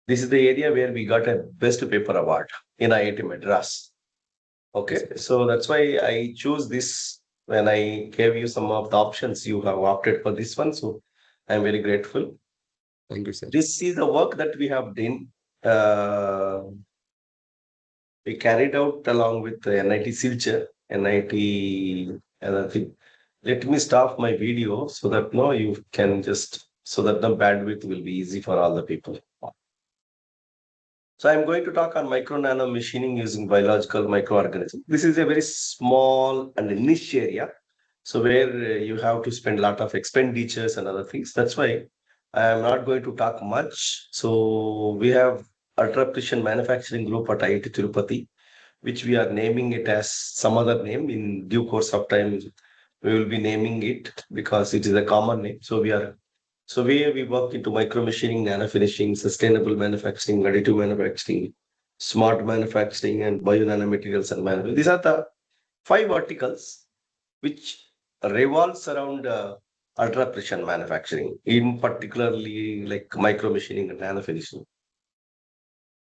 This is the area where we got a best paper award in IIT Madras. Yes, Okay, so that's why I choose this when I gave you some of the options. You have opted for this one, so I'm very grateful. thank you, sir. This is the work that we have done. Uh, we carried out along with the NIT Silchar, NIT, other thing. Let me stop my video so that no, you can just so that the bandwidth will be easy for all the people. So I'm going to talk on micro nano machining using biological microorganisms. This is a very small and niche area. So where you have to spend a lot of expenditures and other things. That's why I am not going to talk much. So we have ultra precision manufacturing group at IIT Tirupati, which we are naming it as some other name in due course of time. We will be naming it because it is a common name. So we work into micro machining, nano finishing, sustainable manufacturing, additive manufacturing, smart manufacturing, and bio nanomaterials and manufacturing. These are the five verticals which revolves around ultra precision manufacturing, in particularly like micro machining and nano finishing.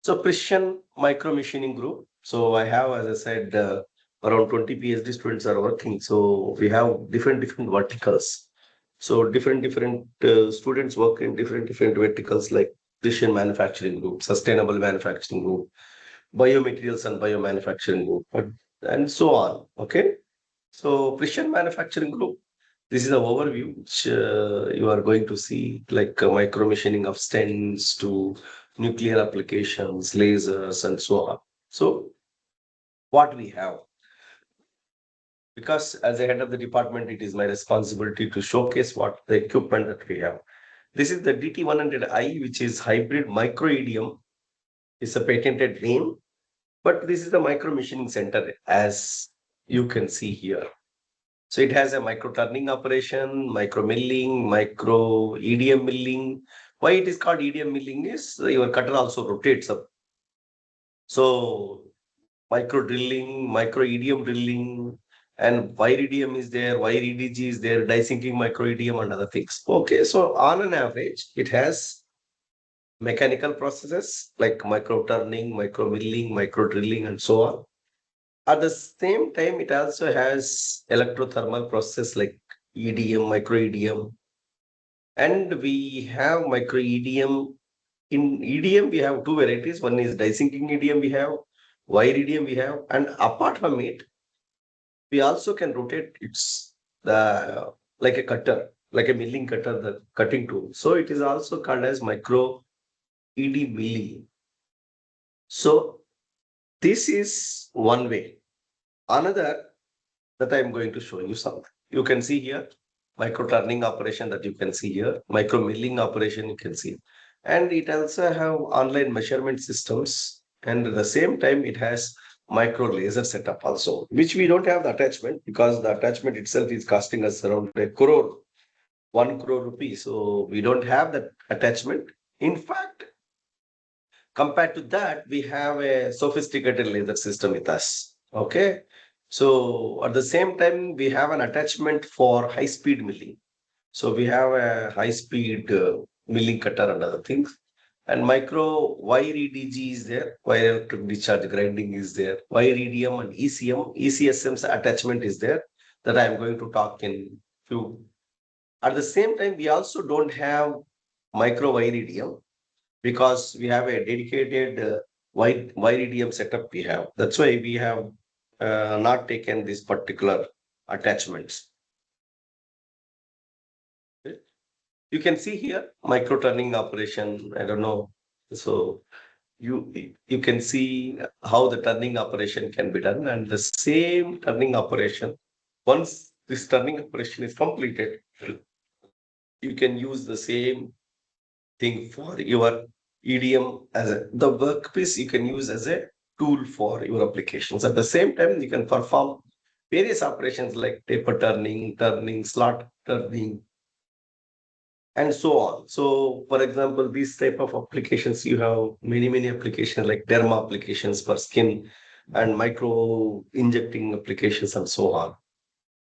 So precision micro machining group. So I have, as I said, around 20 PhD students are working. So we have different verticals. So different students work in different verticals like precision manufacturing group, sustainable manufacturing group, biomaterials and biomanufacturing group, and so on. Okay. So precision manufacturing group. This is the overview which you are going to see, like micro machining of stents to nuclear applications, lasers, and so on. So what we have, because as a head of the department, it is my responsibility to showcase what the equipment that we have. This is the DT100i, which is hybrid micro EDM. It's a patented name, but this is the micro machining center, as you can see here. So it has a micro turning operation, micro milling, micro EDM milling. Why it is called EDM milling is your cutter also rotates up. So micro drilling, micro EDM drilling, and wire EDM is there, wire EDG is there, die sinking micro EDM and other things. Okay, so on an average, it has mechanical processes like micro turning, micro milling, micro drilling, and so on. At the same time, it also has electrothermal process like EDM, micro EDM, and we have micro EDM. In EDM, we have two varieties. One is die-sinking EDM, we have wire EDM, we have, and apart from it, we also can rotate its the like a cutter, like a milling cutter, the cutting tool. So it is also called as micro ED milling. So this is one way. Another that I'm going to show you something. You can see here micro turning operation that you can see here, micro milling operation you can see. And it also have online measurement systems. And at the same time, it has micro laser setup also, which we don't have the attachment because the attachment itself is costing us around a crore, 1 crore rupees. So we don't have that attachment. In fact, compared to that, we have a sophisticated laser system with us. Okay. So at the same time, we have an attachment for high speed milling. So we have a high speed milling cutter and other things. And micro wire EDG is there, wire electric discharge grinding is there, wire EDM and ECM, ECSM's attachment is there that I am going to talk in few. At the same time, we also don't have micro wire EDM because we have a dedicated wire EDM setup we have. That's why we have not taken this particular attachments. You can see here micro turning operation. I don't know. So you can see how the turning operation can be done, and the same turning operation. Once this turning operation is completed, you can use the same thing for your EDM as the workpiece you can use as a tool for your applications. At the same time, you can perform various operations like taper turning, turning, slot turning, and so on. So, for example, these type of applications, you have many applications like derma applications for skin and micro injecting applications and so on.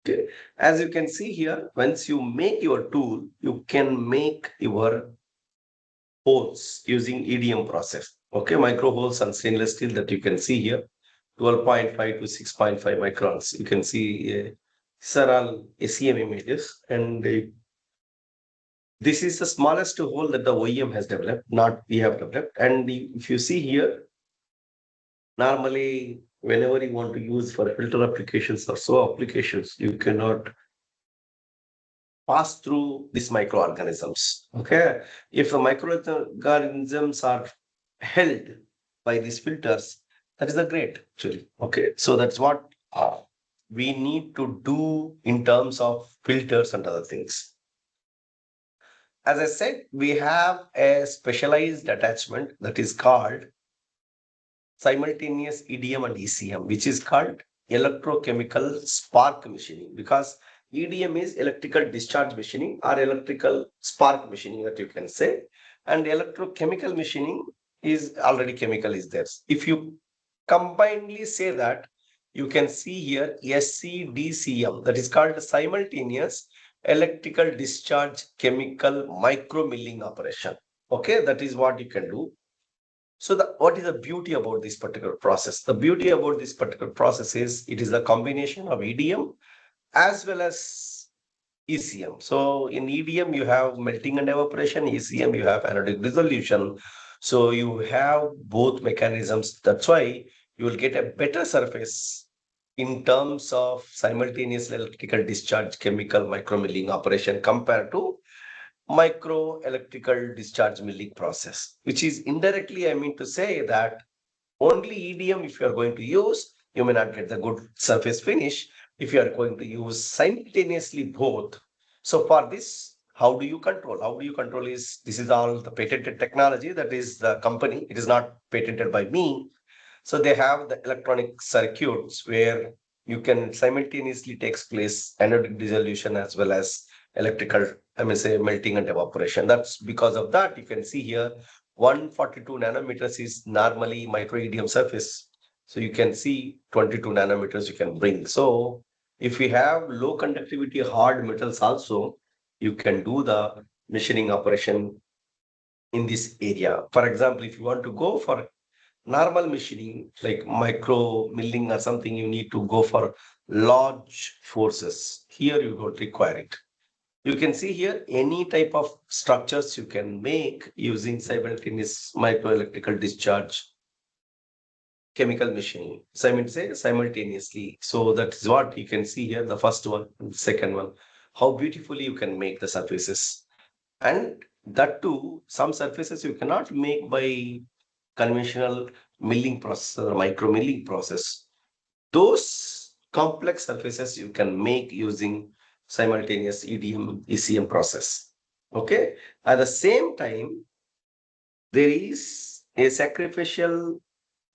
Okay. As you can see here, once you make your tool, you can make your holes using EDM process. Okay, micro holes on stainless steel that you can see here, 12.5 to 6.5 microns. You can see these are all SEM images, and this is the smallest hole that the OEM has developed, not we have developed. And if you see here, normally whenever you want to use for filter applications or so applications, you cannot pass through these microorganisms. Okay. If the microorganisms are held by these filters, that is a great actually. Okay. So that's what we need to do in terms of filters and other things. As I said, we have a specialized attachment that is called simultaneous EDM and ECM, which is called electrochemical spark machining, because EDM is electrical discharge machining or electrical spark machining that you can say, and electrochemical machining is already chemical is there. If you combinedly say that, you can see here SCDCM, that is called simultaneous electrical discharge chemical micro milling operation. Okay, that is what you can do. So what is the beauty about this particular process? The beauty about this particular process is it is a combination of EDM as well as ECM. So in EDM, you have melting and evaporation. ECM, you have anodic dissolution. So you have both mechanisms. That's why you will get a better surface in terms of simultaneous electrical discharge chemical micromilling operation compared to micro electrical discharge milling process, which is indirectly, I mean to say that only EDM, if you are going to use, you may not get the good surface finish if you are going to use simultaneously both. So for this, how do you control? How do you control is this is all the patented technology that is the company. It is not patented by me. So they have the electronic circuits where you can simultaneously takes place anodic dissolution as well as electrical, I may say melting and evaporation. That's because of that. You can see here 142 nanometers is normally micro EDM surface. So you can see 22 nanometers you can bring. So if we have low conductivity hard metals also, you can do the machining operation in this area. For example, if you want to go for normal machining like micro milling or something, you need to go for large forces. Here you don't require it. You can see here any type of structures you can make using simultaneous microelectrical discharge chemical machining. So I mean say simultaneously. So that is what you can see here, the first one and the second one, how beautifully you can make the surfaces. And that too, some surfaces you cannot make by conventional milling process or micro milling process. Those complex surfaces you can make using simultaneous EDM, ECM process. Okay. At the same time, there is a sacrificial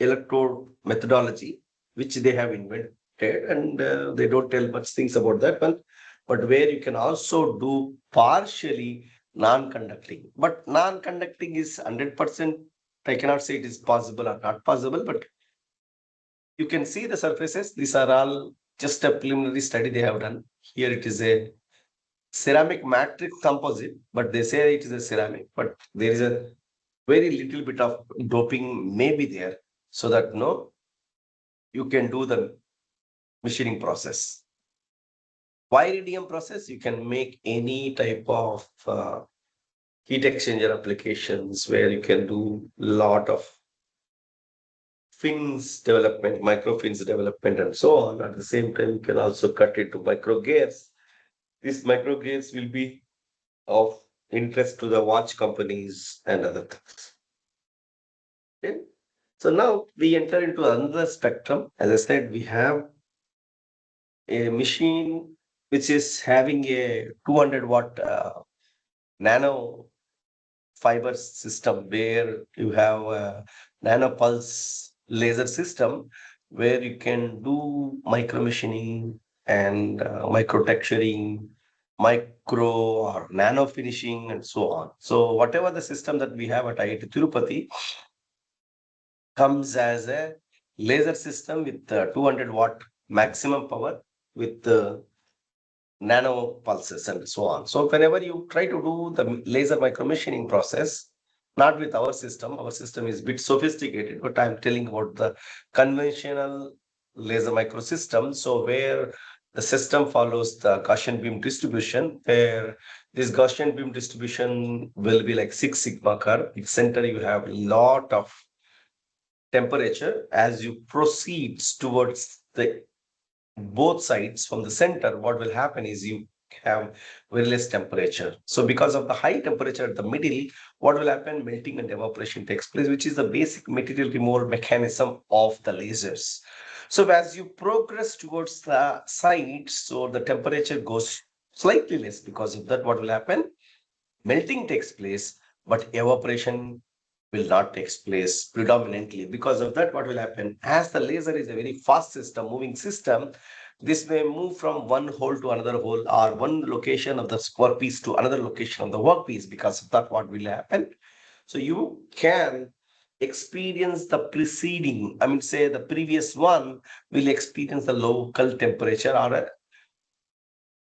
electrode methodology which they have invented, and they don't tell much things about that one, but where you can also do partially non-conducting. But non-conducting is 100%. I cannot say it is possible or not possible, but you can see the surfaces. These are all just a preliminary study they have done. Here it is a ceramic matrix composite, but they say it is a ceramic, but there is a very little bit of doping may be there, so that no, you can do the machining process. Wire EDM process, you can make any type of heat exchanger applications where you can do lot of fins development, micro fins development, and so on. At the same time, you can also cut it to micro gears. These micro gears will be of interest to the watch companies and other things. Okay? So now we enter into another spectrum. As I said, we have a machine which is having a 200-watt nano fiber system where you have a nano pulse laser system where you can do micro machining and micro texturing, micro or nano finishing, and so on. So whatever the system that we have at IIT Tirupati comes as a laser system with 200-watt maximum power with nano pulses and so on. So whenever you try to do the laser micromachining process, not with our system. Our system is a bit sophisticated, but I'm telling about the conventional laser microsystem. So where the system follows the Gaussian beam distribution, where this Gaussian beam distribution will be like Six Sigma curve. In center, you have a lot of temperature. As you proceed towards the both sides from the center, what will happen is you have very less temperature. So because of the high temperature at the middle, what will happen? Melting and evaporation takes place, which is the basic material removal mechanism of the lasers. So as you progress towards the sides, so the temperature goes slightly less. Because of that, what will happen? Melting takes place, but evaporation will not take place predominantly. Because of that, what will happen? As the laser is a very fast system, moving system, this may move from one hole to another hole, or one location of the workpiece to another location of the workpiece. Because of that, what will happen? So you can experience the preceding, I mean, say the previous one will experience the local temperature or a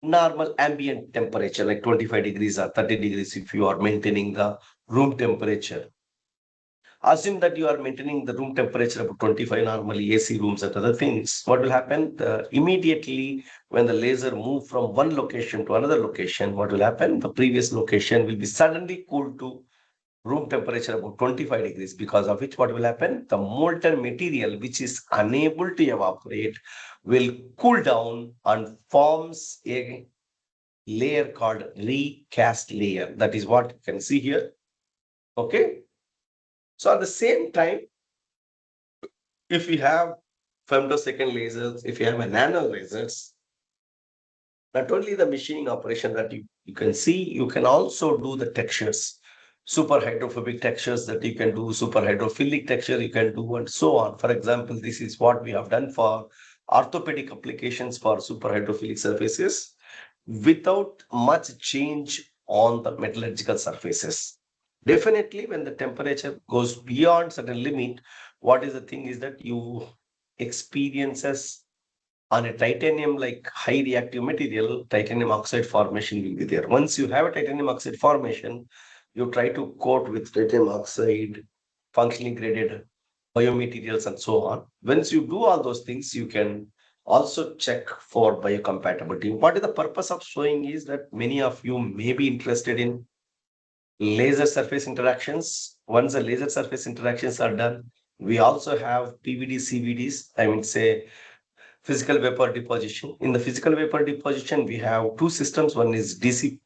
normal ambient temperature like 25 degrees or 30 degrees if you are maintaining the room temperature. Assume that you are maintaining the room temperature about 25, normally AC rooms and other things. What will happen? Immediately when the laser move from one location to another location, what will happen? The previous location will be suddenly cooled to room temperature about 25 degrees, because of which what will happen? The molten material which is unable to evaporate will cool down and forms a layer called recast layer. That is what you can see here. Okay. So at the same time, if you have femtosecond lasers, if you have a nano lasers, not only the machining operation that you can see, you can also do the textures, super hydrophobic textures that you can do, super hydrophilic texture you can do, and so on. For example, this is what we have done for orthopedic applications for super hydrophilic surfaces without much change on the metallurgical surfaces. Definitely, when the temperature goes beyond certain limit, what is the thing is that you experiences on a titanium like high reactive material, titanium oxide formation will be there. Once you have a titanium oxide formation, you try to coat with titanium oxide, functionally graded biomaterials, and so on. Once you do all those things, you can also check for biocompatibility. What is the purpose of showing is that many of you may be interested in laser surface interactions. Once the laser surface interactions are done, we also have PVD, CVDs, I mean, say physical vapor deposition. In the physical vapor deposition, we have two systems. One is DC,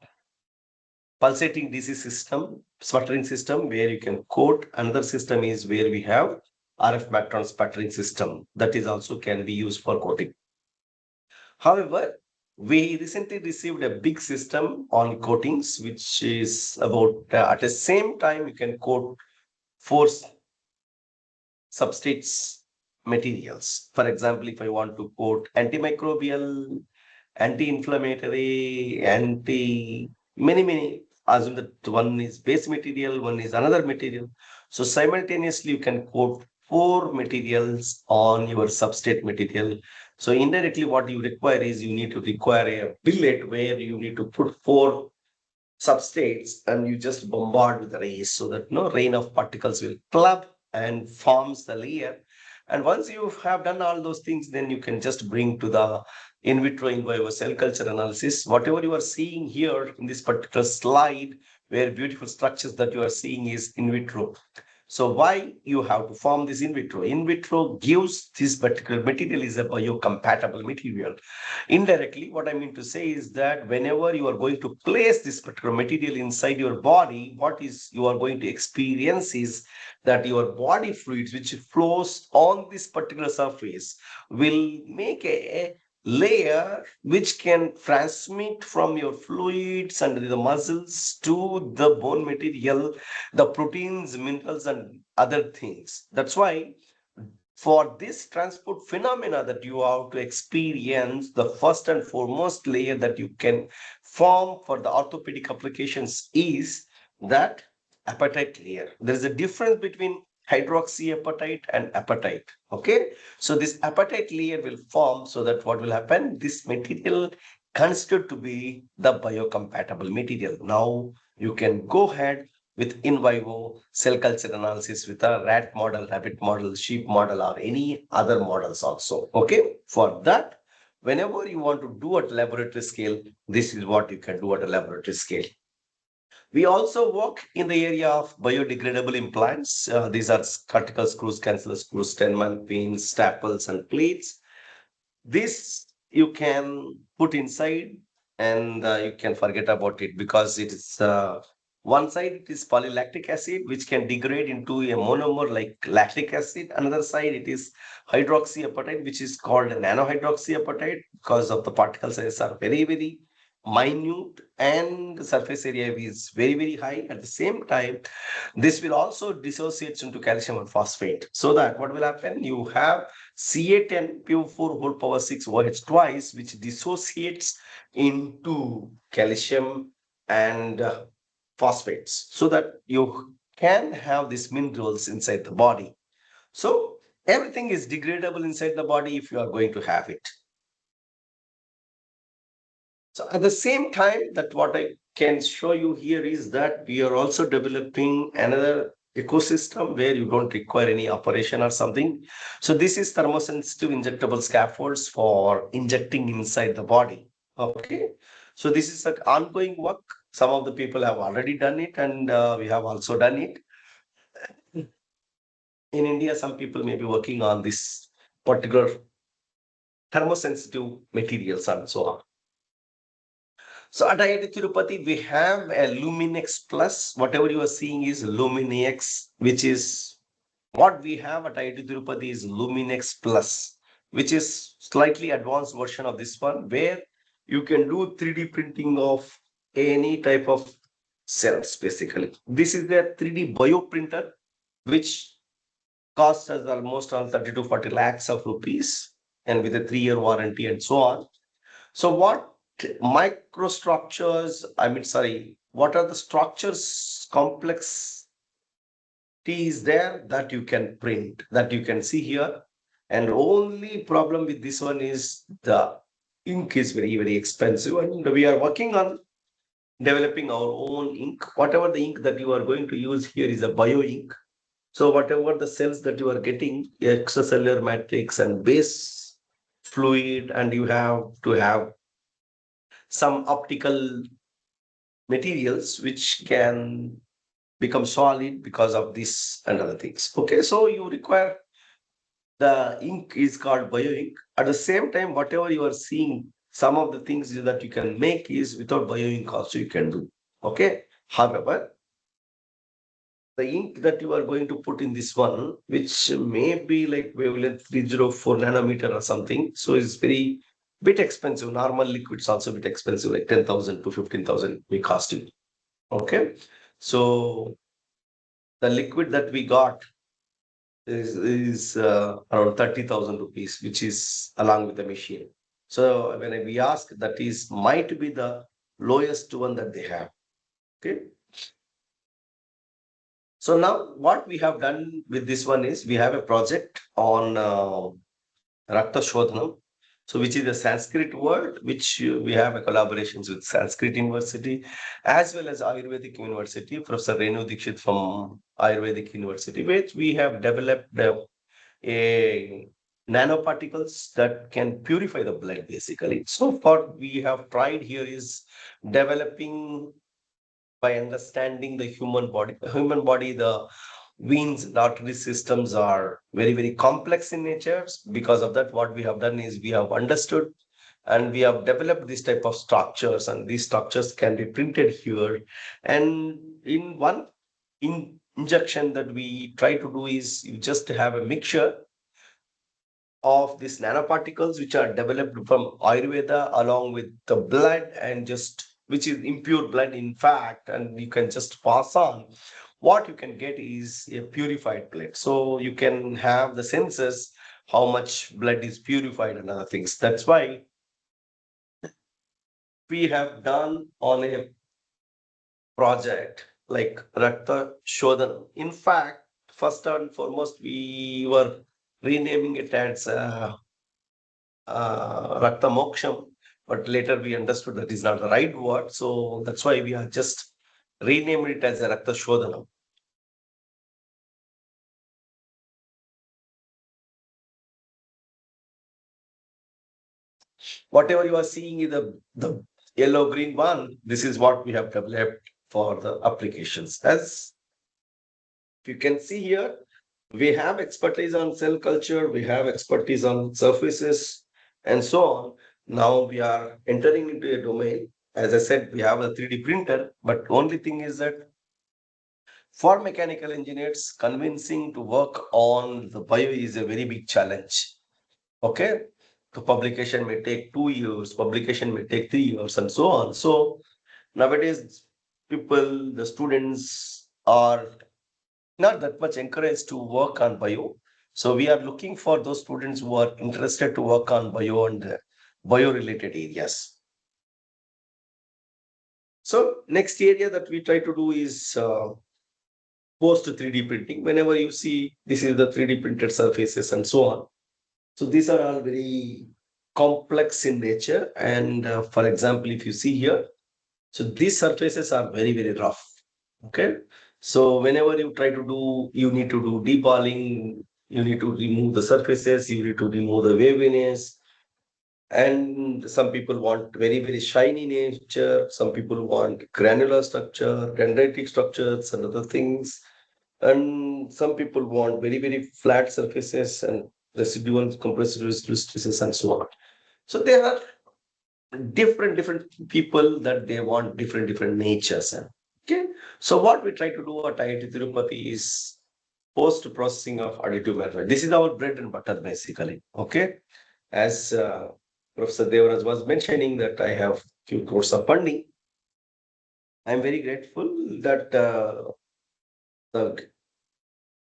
pulsating DC system, sputtering system, where you can coat. Another system is where we have RF macron sputtering system. That is also can be used for coating. However, we recently received a big system on coatings, which is about at the same time you can coat four substrates materials. For example, if I want to coat antimicrobial, anti-inflammatory, many, assume that one is base material, one is another material. So simultaneously, you can coat four materials on your substrate material. So indirectly, what you require is you need to require a billet where you need to put four substrates and you just bombard with the rays so that no rain of particles will club and forms the layer. And once you have done all those things, then you can just bring to the in vitro in vivo cell culture analysis. Whatever you are seeing here in this particular slide, where beautiful structures that you are seeing is in vitro. So why you have to form this in vitro? In vitro gives this particular material is a biocompatible material. Indirectly, what I mean to say is that whenever you are going to place this particular material inside your body, what is you are going to experience is that your body fluids which flows on this particular surface will make a layer which can transmit from your fluids and the muscles to the bone material, the proteins, minerals, and other things. That's why for this transport phenomena that you have to experience, the first and foremost layer that you can form for the orthopedic applications is that apatite layer. There is a difference between hydroxyapatite and apatite. Okay, so this apatite layer will form so that what will happen? This material considered to be the biocompatible material. Now you can go ahead with in vivo cell culture analysis with a rat model, rabbit model, sheep model, or any other models also. Okay. For that, whenever you want to do at laboratory scale, this is what you can do at a laboratory scale. We also work in the area of biodegradable implants. These are cortical screws, cancellous screws, Steinman pins, staples, and plates. This you can put inside and you can forget about it because it is one side it is polylactic acid which can degrade into a monomer like lactic acid. Another side it is hydroxyapatite which is called nanohydroxyapatite because of the particle sizes are very minute and the surface area is very high. At the same time, this will also dissociate into calcium and phosphate. So that what will happen? You have Ca10 PO4 whole power 6 OH twice, which dissociates into calcium and phosphates, so that you can have these minerals inside the body. So everything is degradable inside the body if you are going to have it. So at the same time, that what I can show you here is that we are also developing another ecosystem where you don't require any operation or something. So this is thermosensitive injectable scaffolds for injecting inside the body. Okay. So this is an ongoing work. Some of the people have already done it and we have also done it. In India, some people may be working on this particular thermosensitive materials and so on. So at IIT Tirupati, we have a Luminex Plus. Whatever you are seeing is Luminex, which is what we have at IIT Tirupati is Luminex Plus, which is slightly advanced version of this one, where you can do 3D printing of any type of cells, basically. This is the 3D bioprinter, which costs us almost on 30 to 40 lakhs of rupees and with a 3-year warranty and so on. So what microstructures, what are the structures complexity is there that you can print, that you can see here. And only problem with this one is the ink is very expensive. And we are working on developing our own ink. Whatever the ink that you are going to use here is a bio ink. So whatever the cells that you are getting, extracellular matrix and base fluid, and you have to have some optical materials which can become solid because of this and other things. Okay, so you require the ink is called bio ink. At the same time, whatever you are seeing, some of the things that you can make is without bio ink also you can do. Okay, however, the ink that you are going to put in this one, which may be like wavelength 304 nanometer or something, so it's very bit expensive. Normal liquids also bit expensive, like 10,000 to 15,000 may cost you. Okay. So the liquid that we got is around 30,000 rupees, which is along with the machine. So when we ask, that is might be the lowest one that they have. Okay. So now what we have done with this one is we have a project on Rakta Shodhanam. So, which is a Sanskrit word, which we have a collaborations with Sanskrit University as well as Ayurvedic University, Professor Renu Dikshit from Ayurvedic University, which we have developed a nanoparticles that can purify the blood basically. So, what we have tried here is developing by understanding the human body. The human body, the veins, the artery systems are very complex in nature. Because of that, what we have done is we have understood and we have developed this type of structures, and these structures can be printed here. And in one injection that we try to do is you just have a mixture of these nanoparticles which are developed from Ayurveda along with the blood, and just which is impure blood in fact, and you can just pass on. What you can get is a purified blood. So you can have the senses how much blood is purified and other things. That's why we have done on a project like Rakta Shodhan. In fact, first and foremost, we were renaming it as Rakta Moksham, but later we understood that is not the right word. So that's why we are just renamed it as a Rakta Shodhanam. Whatever you are seeing is the yellow green one, this is what we have developed for the applications. As you can see here, we have expertise on cell culture, we have expertise on surfaces, and so on. Now we are entering into a domain. As I said, we have a 3D printer, but only thing is that for mechanical engineers, convincing to work on the bio is a very big challenge. Okay. The publication may take 2 years, publication may take 3 years, and so on. So nowadays, people, the students are not that much encouraged to work on bio. So we are looking for those students who are interested to work on bio and bio related areas. So next area that we try to do is post 3D printing. Whenever you see this is the 3D printed surfaces and so on. So these are all very complex in nature. And for example, if you see here, so these surfaces are very, very rough. Okay. So whenever you try to do, you need to do deballing, you need to remove the surfaces, you need to remove the waviness. And some people want very, very shiny nature. Some people want granular structure, dendritic structures, and other things. And some people want very, very flat surfaces and residual compressed residual stresses and so on. So there are different people that they want different natures. And okay, so what we try to do at IIT Tirupati is post processing of additive manufacturing. This is our bread and butter basically. Okay, as Professor Devaraj was mentioning that I have few crores of funding. I am very grateful that the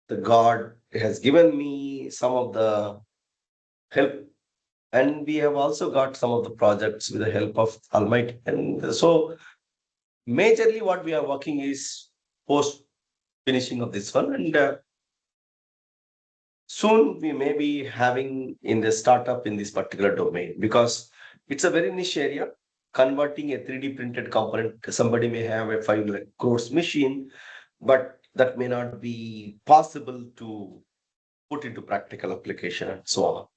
the God has given me some of the help, and we have also got some of the projects with the help of Almighty. And so majorly what we are working is post finishing of this one, and soon we may be having in the startup in this particular domain, because it's a very niche area. Converting a 3D printed component, somebody may have a 5 lakh crores machine, but that may not be possible to put into practical application and so on.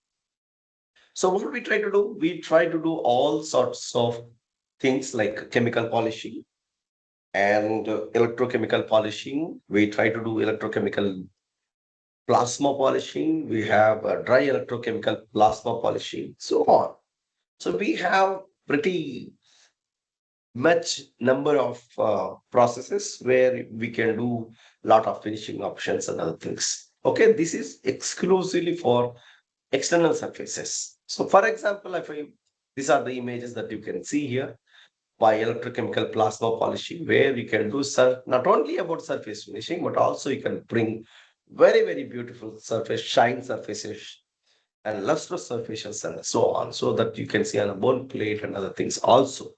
So what we try to do, we try to do all sorts of things like chemical polishing and electrochemical polishing. We try to do electrochemical plasma polishing. We have dry electrochemical plasma polishing, so on. So we have pretty much number of processes where we can do lot of finishing options and other things. Okay, this is exclusively for external surfaces. So for example, these are the images that you can see here by electrochemical plasma polishing, where you can do not only about surface finishing, but also you can bring very, very beautiful surface, shine surfaces and lustrous surfaces and so on, so that you can see on a bone plate and other things also.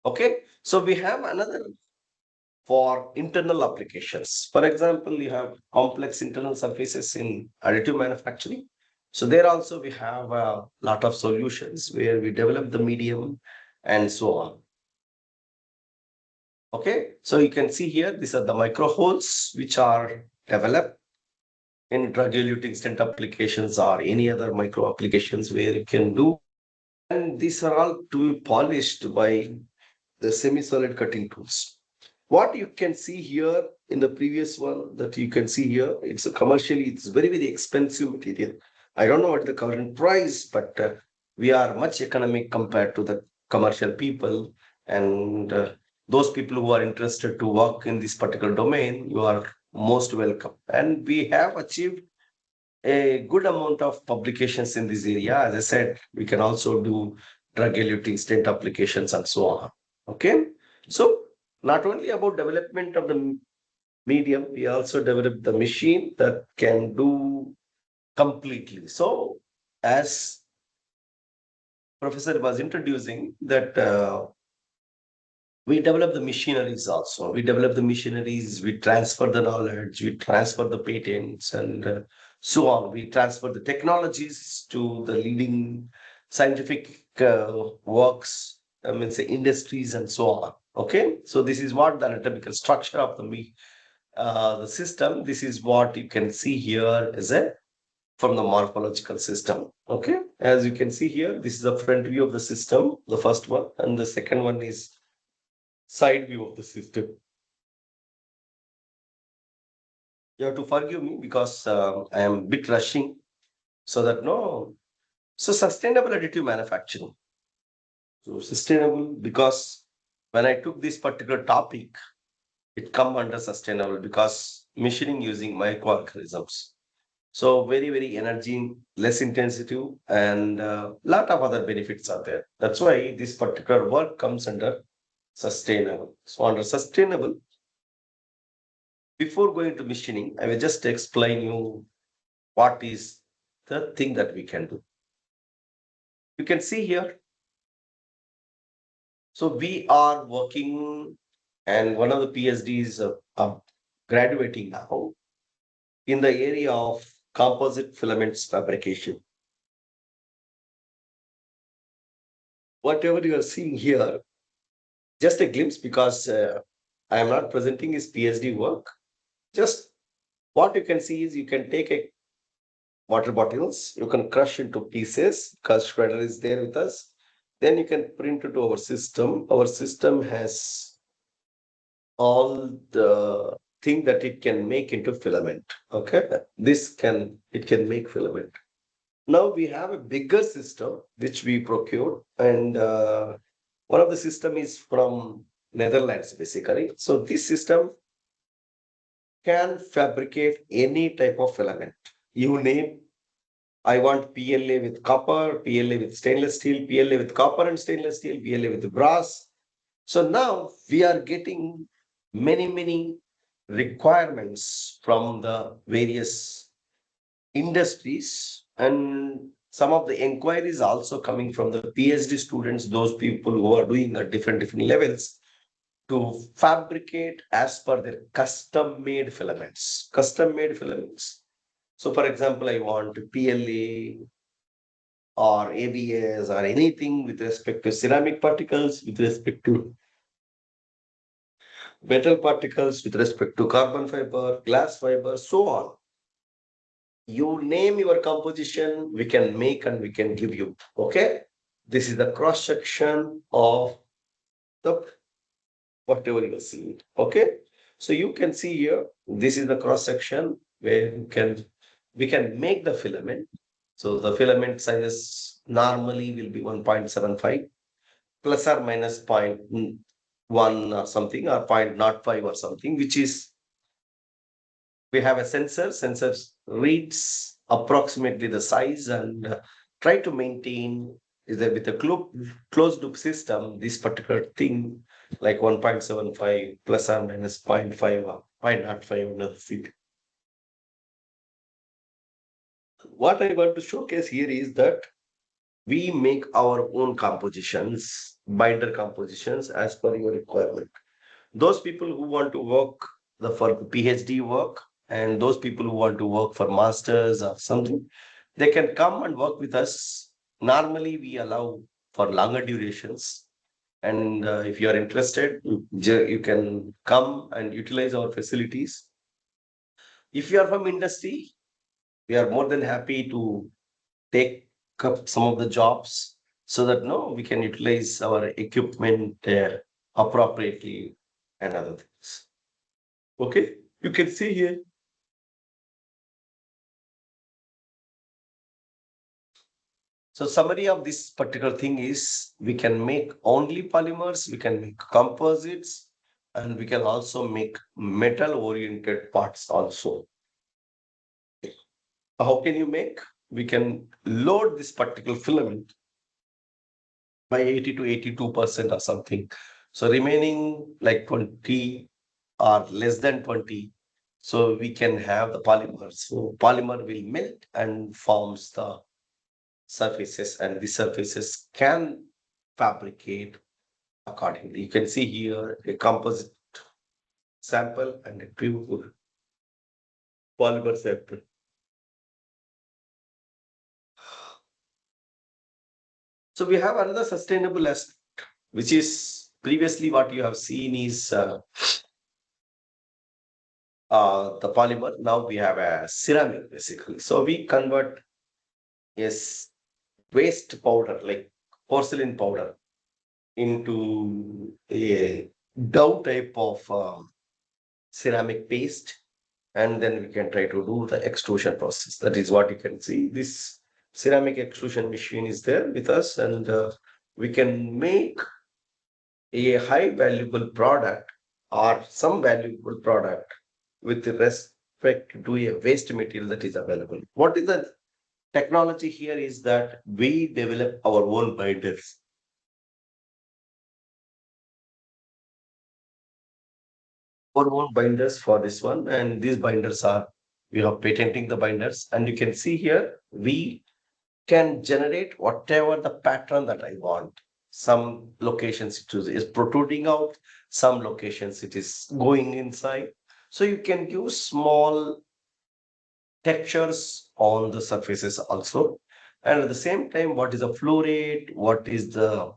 Okay, so we have another for internal applications. For example, you have complex internal surfaces in additive manufacturing. So there also we have a lot of solutions where we develop the medium and so on. Okay, so you can see here, these are the micro holes which are developed in drug eluting stent applications or any other micro applications where you can do. And these are all to be polished by the semi-solid cutting tools. What you can see here in the previous one that you can see here, it's a commercially, it's very, very expensive material. I don't know what the current price, but we are much economic compared to the commercial people. And those people who are interested to work in this particular domain, you are most welcome. And we have achieved a good amount of publications in this area. As I said, we can also do drug eluting stent applications and so on. Okay. So not only about development of the medium, we also develop the machine that can do completely. So as Professor was introducing that we develop the machineries also. We develop the machineries, we transfer the knowledge, we transfer the patents, and so on. We transfer the technologies to the leading scientific works, I mean, say industries and so on. Okay, so this is what the anatomical structure of the system. This is what you can see here as a from the morphological system. Okay, as you can see here, this is the front view of the system, the first one, and the second one is side view of the system. You have to forgive me because I am a bit rushing, so that no. So sustainable additive manufacturing. So sustainable because when I took this particular topic, it come under sustainable because machining using microorganisms. So very, very energy, less intensity, and lot of other benefits are there. That's why this particular work comes under sustainable. So under sustainable, before going to machining, I will just explain you what is the thing that we can do. You can see here. So we are working, and one of the PhDs are graduating now in the area of composite filaments fabrication. Whatever you are seeing here, just a glimpse because I am not presenting his PhD work. Just what you can see is you can take a water bottles, you can crush into pieces because shredder is there with us. Then you can print it to our system. Our system has all the thing that it can make into filament. Okay, this can it can make filament. Now we have a bigger system which we procured, and one of the system is from Netherlands basically. So this system can fabricate any type of filament. You name, I want PLA with copper, PLA with stainless steel, PLA with copper and stainless steel, PLA with brass. So now we are getting many, many requirements from the various industries, and some of the inquiries also coming from the PhD students, those people who are doing at different levels to fabricate as per their custom made filaments. Custom made filaments. So, for example, I want PLA or ABS or anything with respect to ceramic particles, with respect to metal particles, with respect to carbon fiber, glass fiber, so on. You name your composition, we can make and we can give you. Okay. This is the cross section of the whatever you are seeing. Okay. So you can see here, this is the cross section where we can make the filament. So the filament sizes normally will be 1.75 plus or minus zero point 0.1 or something, or 0.05 or something, which is we have a sensor reads approximately the size and try to maintain is that with a closed loop system, this particular thing like 1.75 plus or minus zero point 0.5 or 0.05 another feet. What I want to showcase here is that we make our own compositions, binder compositions as per your requirement. Those people who want to work for PhD work, and those people who want to work for masters or something, they can come and work with us. Normally, we allow for longer durations. And if you are interested, you can come and utilize our facilities. If you are from industry, we are more than happy to take up some of the jobs so that no, we can utilize our equipment appropriately and other things. Okay, you can see here. So summary of this particular thing is we can make only polymers, we can make composites, and we can also make metal oriented parts also. How can you make? We can load this particular filament by 80 to 82% or something. So remaining like 20 or less than 20. So we can have the polymer. So polymer will melt and forms the surfaces, and the surfaces can fabricate accordingly. You can see here a composite sample and a pure polymer sample. So we have another sustainable aspect, which is Previously, what you have seen is the polymer. Now we have a ceramic basically. So we convert yes waste powder like porcelain powder into a dough type of ceramic paste, and then we can try to do the extrusion process. That is what you can see. This ceramic extrusion machine is there with us, and we can make a high valuable product or some valuable product with respect to a waste material that is available. What is the technology here is that we develop our own binders. Our own binders for this one, and these binders are we are patenting the binders, and you can see here we can generate whatever the pattern that I want. Some locations is protruding out, some locations it is going inside. So you can give small textures on the surfaces also. And at the same time, what is the flow rate, what is the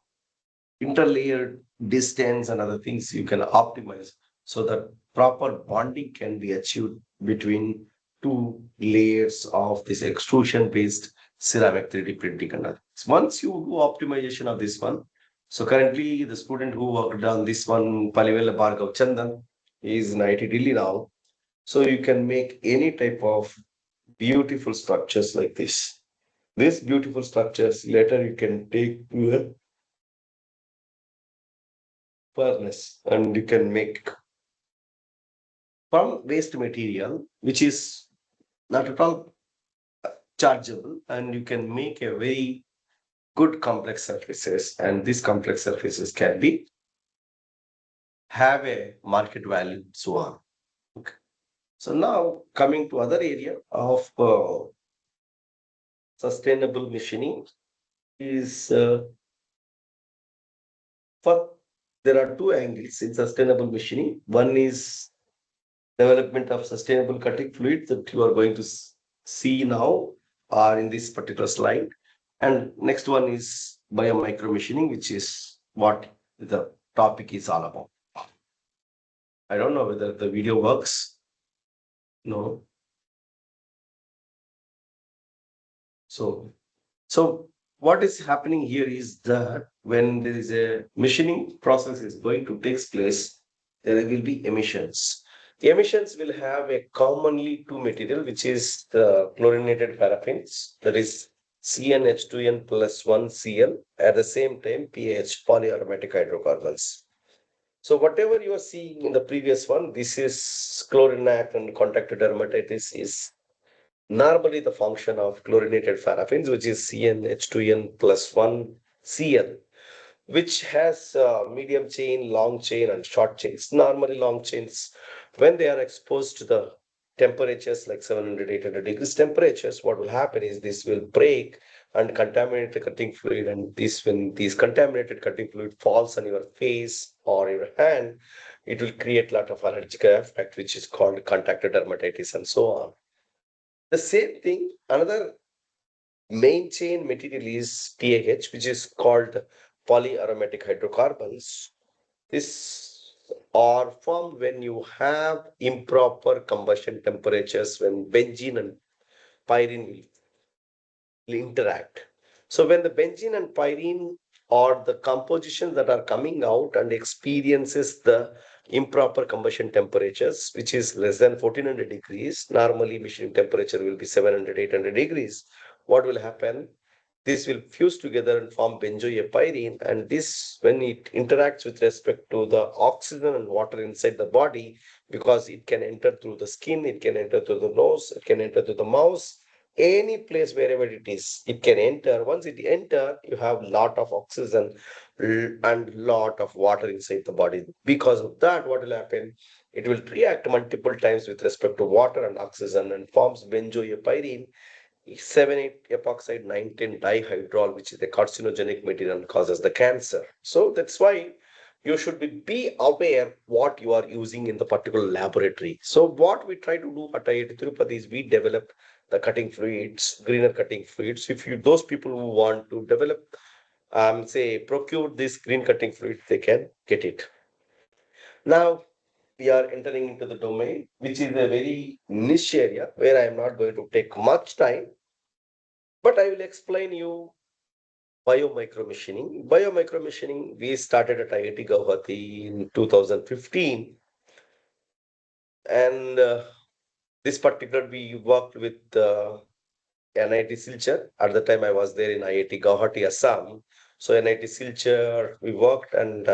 interlayer distance and other things you can optimize so that proper bonding can be achieved between two layers of this extrusion based ceramic 3D printing and others. Once you do optimization of this one, so currently the student who worked on this one, Palivela Bhargav Chandan, is in IT Delhi now. So you can make any type of beautiful structures like this. These beautiful structures later you can take to a furnace and you can make from waste material, which is not at all chargeable, and you can make a very good complex surfaces, and these complex surfaces can be have a market value, so on. Okay. So now coming to other area of sustainable machining is for there are two angles in sustainable machining. One is development of sustainable cutting fluids that you are going to see now or in this particular slide. And next one is biomicromachining, which is what the topic is all about. I don't know whether the video works. No. So, so what is happening here is that when there is a machining process is going to take place, there will be emissions. The emissions will have a commonly two material, which is the chlorinated paraffins, that is CnH2n plus 1 Cl, at the same time PAH, polyaromatic hydrocarbons. So whatever you are seeing in the previous one, this is chlorinac and contact dermatitis is normally the function of chlorinated paraffins, which is CnH2n plus 1 Cl, which has medium chain, long chain, and short chains. Normally, long chains, when they are exposed to the temperatures like 700, 800 degrees temperatures, what will happen is this will break and contaminate the cutting fluid. And this, when this contaminated cutting fluid falls on your face or your hand, it will create a lot of allergic effect, which is called contact dermatitis and so on. The same thing, another main chain material is PAH, which is called polyaromatic hydrocarbons. This are formed when you have improper combustion temperatures, when benzene and pyrene will interact. So when the benzene and pyrene or the compositions that are coming out and experiences the improper combustion temperatures, which is less than 1400 degrees, normally machining temperature will be 700, 800 degrees. What will happen? This will fuse together and form benzoyapyrene, and this, when it interacts with respect to the oxygen and water inside the body, because it can enter through the skin, it can enter through the nose, it can enter through the mouth, any place wherever it is, it can enter. Once it enter, you have lot of oxygen and lot of water inside the body. Because of that, what will happen? It will react multiple times with respect to water and oxygen and forms benzoyapyrene 7,8 epoxide 9,10 dihydrol, which is a carcinogenic material and causes the cancer. So that's why you should be aware what you are using in the particular laboratory. So what we try to do at IIT Tirupati is we develop the cutting fluids, greener cutting fluids. If you those people who want to develop say procure this green cutting fluid, they can get it. Now we are entering into the domain, which is a very niche area where I am not going to take much time, but I will explain you biomicromachining. Biomicromachining, we started at IIT Guwahati in 2015, and this particular we worked with NIT Silchar. At the time, I was there in IIT Guwahati, Assam. So NIT Silchar, we worked, and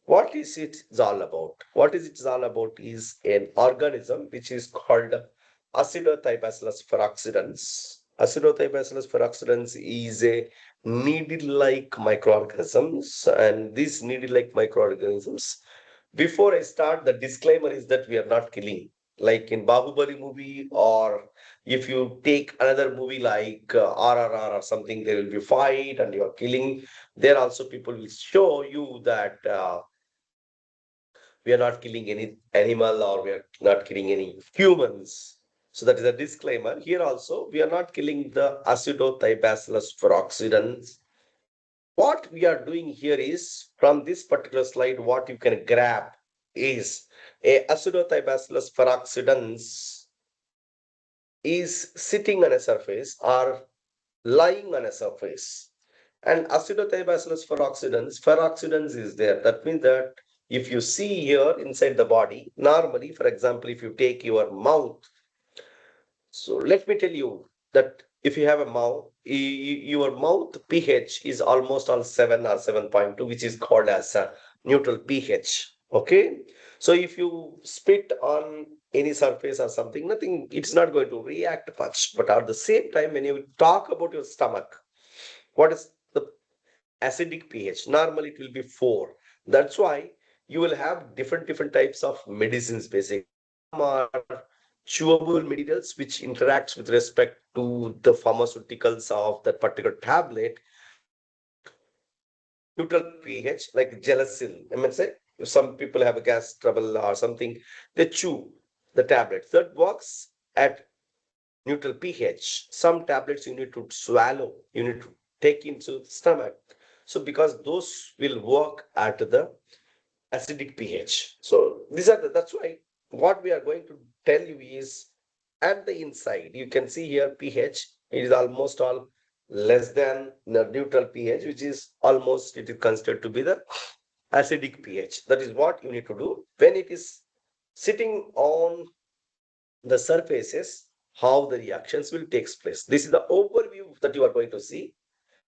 what is it all about? What is it all about is an organism which is called Acidothyebacillus peroxidans. Acidothyebacillus peroxidans is a needle-like microorganisms, and these needle-like microorganisms. Before I start, the disclaimer is that we are not killing, like in Bahubali movie, or if you take another movie like RRR or something, there will be fight and you are killing. There also people will show you that we are not killing any animal or we are not killing any humans. So that is a disclaimer. Here also, we are not killing the Acidothyebacillus peroxidans. What we are doing here is from this particular slide, what you can grab is a Acidothyebacillus peroxidans is sitting on a surface or lying on a surface. And Acidothyebacillus peroxidans is there. That means that if you see here inside the body, normally, for example, if you take your mouth, so let me tell you that if you have a mouth, your mouth pH is almost on 7 or 7.2, which is called as a neutral pH. Okay. So if you spit on any surface or something, nothing, it's not going to react much. But at the same time, when you talk about your stomach, what is the acidic pH? Normally it will be 4. That's why you will have different types of medicines basically. Some are chewable materials which interacts with respect to the pharmaceuticals of that particular tablet. At neutral pH, like gelatin. I mean, say if some people have a gas trouble or something, they chew the tablets. That works at neutral pH. Some tablets you need to swallow, you need to take into the stomach. So because those will work at the acidic pH. So these are that's why what we are going to tell you is at the inside, you can see here pH, it is almost all less than the neutral pH, which is almost it is considered to be the acidic pH. That is what you need to do when it is sitting on the surfaces, how the reactions will take place. This is the overview that you are going to see.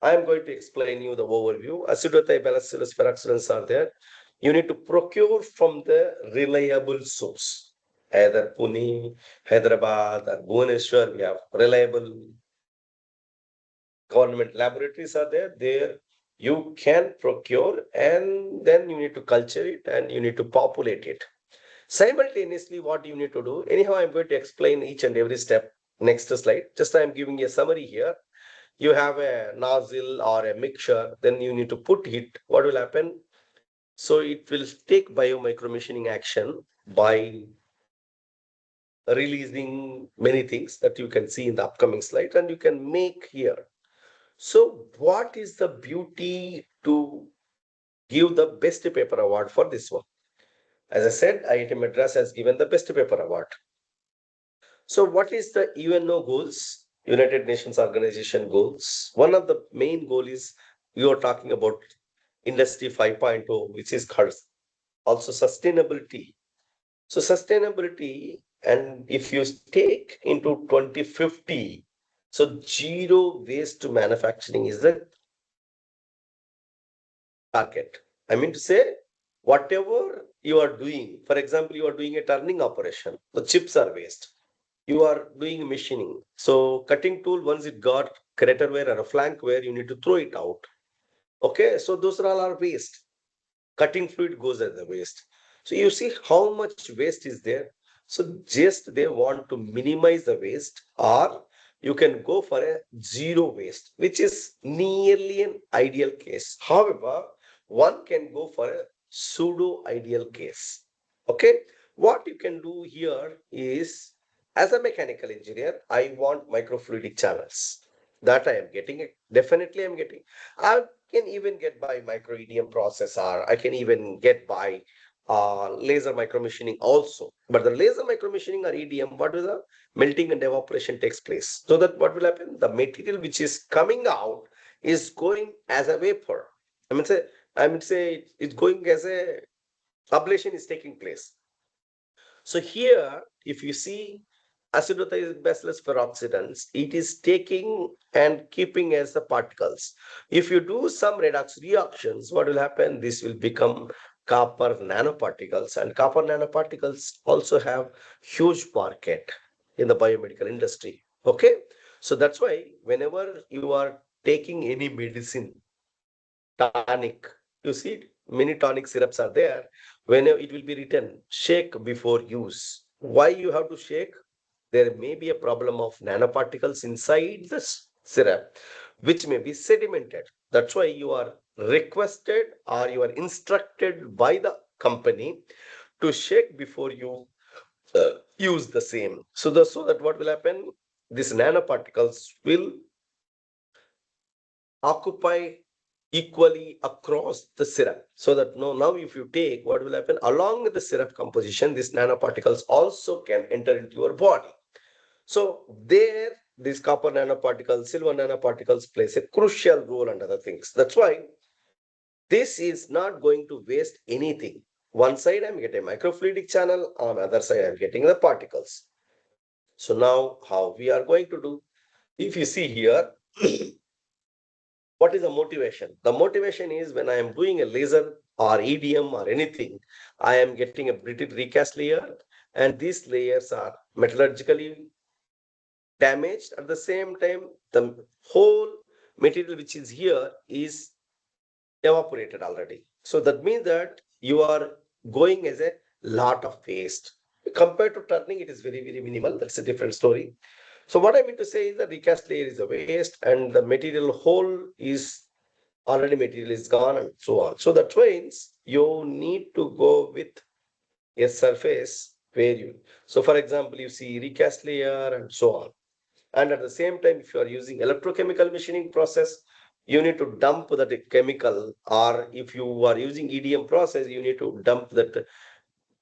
I am going to explain you the overview. Acidothyebacillus peroxidans are there. You need to procure from the reliable source. Either Pune, Hyderabad, or Bhubaneswar, we have reliable government laboratories are there. There you can procure and then you need to culture it and you need to populate it. Simultaneously, what you need to do, anyhow, I'm going to explain each and every step. Next slide. Just I'm giving a summary here. You have a nozzle or a mixture, then you need to put it. What will happen? So it will take biomicromachining action by releasing many things that you can see in the upcoming slides and you can make here. So what is the beauty to give the best paper award for this one? As I said, IIT Madras has given the best paper award. So what is the UNO goals? United Nations Organization goals. One of the main goal is we are talking about Industry 5.0, which is called also sustainability. So sustainability, and if you take into 2050, so zero waste to manufacturing is the target. I mean to say, whatever you are doing, for example, you are doing a turning operation, the chips are waste. You are doing machining. So cutting tool, once it got crater wear or a flank wear, you need to throw it out. Okay, so those are all are waste. Cutting fluid goes as the waste. So you see how much waste is there. So just they want to minimize the waste, or you can go for a zero waste, which is nearly an ideal case. However, one can go for a pseudo ideal case. Okay, what you can do here is, as a mechanical engineer, I want microfluidic channels. That I am getting it. Definitely, I'm getting. can even get by microEDM processor. I can even get by laser micromachining also. But the laser micromachining or EDM, what is the melting and evaporation takes place. So that what will happen? The material which is coming out is going as a vapor. I mean say it's going as a ablation is taking place. So here, if you see acidotype baseless peroxidants, it is taking and keeping as the particles. If you do some redox reactions, what will happen? This will become copper nanoparticles, and copper nanoparticles also have huge market in the biomedical industry. Okay, so that's why whenever you are taking any medicine, tonic, you see many tonic syrups are there. Whenever it will be written shake before use, why you have to shake? There may be a problem of nanoparticles inside the syrup which may be sedimented. That's why you are requested or you are instructed by the company to shake before you use the same. So that what will happen, these nanoparticles will occupy equally across the syrup. So that now if you take, what will happen along with the syrup composition, these nanoparticles also can enter into your body. So there, these copper nanoparticles, silver nanoparticles plays a crucial role under the things. That's why this is not going to waste anything. One side I'm getting microfluidic channel, on the other side I'm getting the particles. So now how we are going to do? If you see here, what is the motivation? The motivation is when I am doing a laser or EDM or anything, I am getting a brittle recast layer, and these layers are metallurgically damaged. At the same time, the whole material which is here is evaporated already. So that means that you are going as a lot of waste. Compared to turning, it is very, very minimal. That's a different story. So what I mean to say is the recast layer is a waste and the material whole is already material is gone and so on. So that means you need to go with a surface where you, so for example, you see recast layer and so on. And at the same time, if you are using electrochemical machining process, you need to dump that chemical, or if you are using EDM process, you need to dump that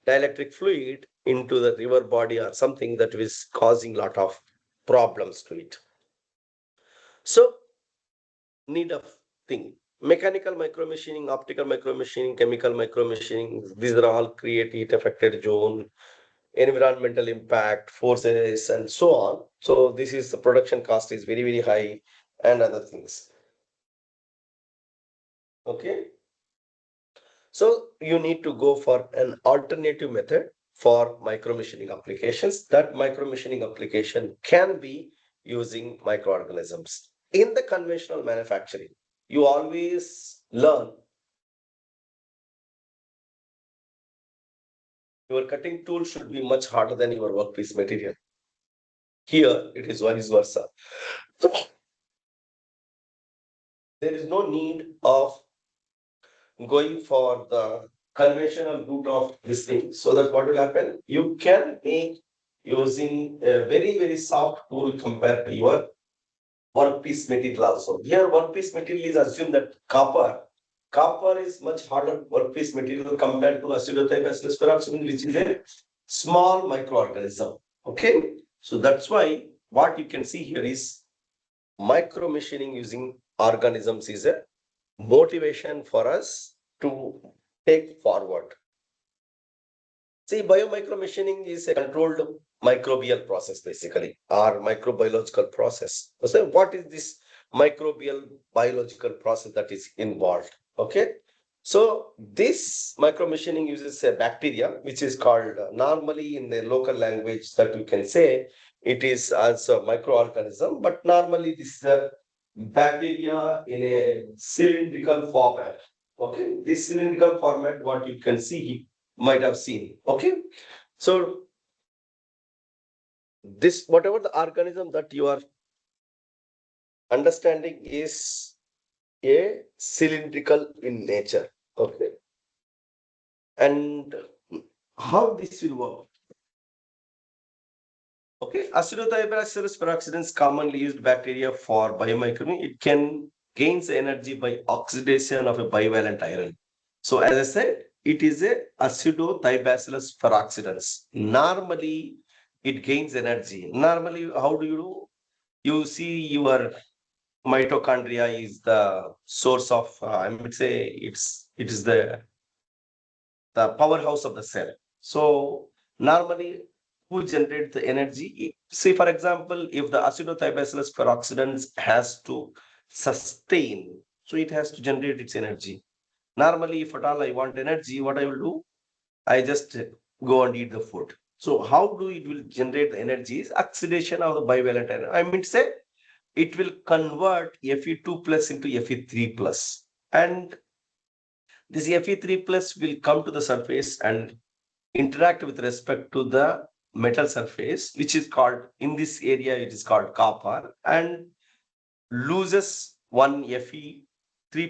dielectric fluid into the river body or something that is causing lot of problems to it. So need of thing. Mechanical micromachining, optical micromachining, chemical micromachining, these are all create heat affected zone, environmental impact, forces, and so on. So this is the production cost is very, very high and other things. Okay. So you need to go for an alternative method for micromachining applications. That micromachining application can be using microorganisms. In the conventional manufacturing, you always learn your cutting tool should be much harder than your workpiece material. Here, it is vice versa. There is no need of going for the conventional route of this thing. So that what will happen? You can make using a very, very soft tool compared to your workpiece material also. Here, workpiece material is assumed that copper. Copper is much harder workpiece material compared to acidothiophilus peroxidin, which is a small microorganism. Okay, so that's why what you can see here is micro machining using organisms is a motivation for us to take forward. See, biomicromachining is a controlled microbial process basically, or microbiological process. So what is this microbial biological process that is involved? Okay. So this micromachining uses a bacteria, which is called normally in the local language that we can say it is also a microorganism, but normally this is a bacteria in a cylindrical format. Okay, this cylindrical format, what you can see might have seen. Okay, so this whatever the organism that you are understanding is a cylindrical in nature. Okay, and how this will work? Okay, Acinetobacillus peroxidans commonly used bacteria for biomimicry. It can gains energy by oxidation of a bivalent iron. So as I said, it is a acido-thiobacillus peroxidase. Normally, it gains energy. Normally, how do you do? You see your mitochondria is the source of, I would say, it is the powerhouse of the cell. So normally, who generate the energy? Say, for example, if the acidothiobasilus peroxidans has to sustain, so it has to generate its energy. Normally, if at all I want energy, what I will do? I just go and eat the food. So how do it will generate the energy is oxidation of the bivalent ion. I mean, say it will convert Fe2 plus into Fe3 plus. And this Fe3 plus will come to the surface and interact with respect to the metal surface, which is called, in this area, it is called copper, and loses one Fe3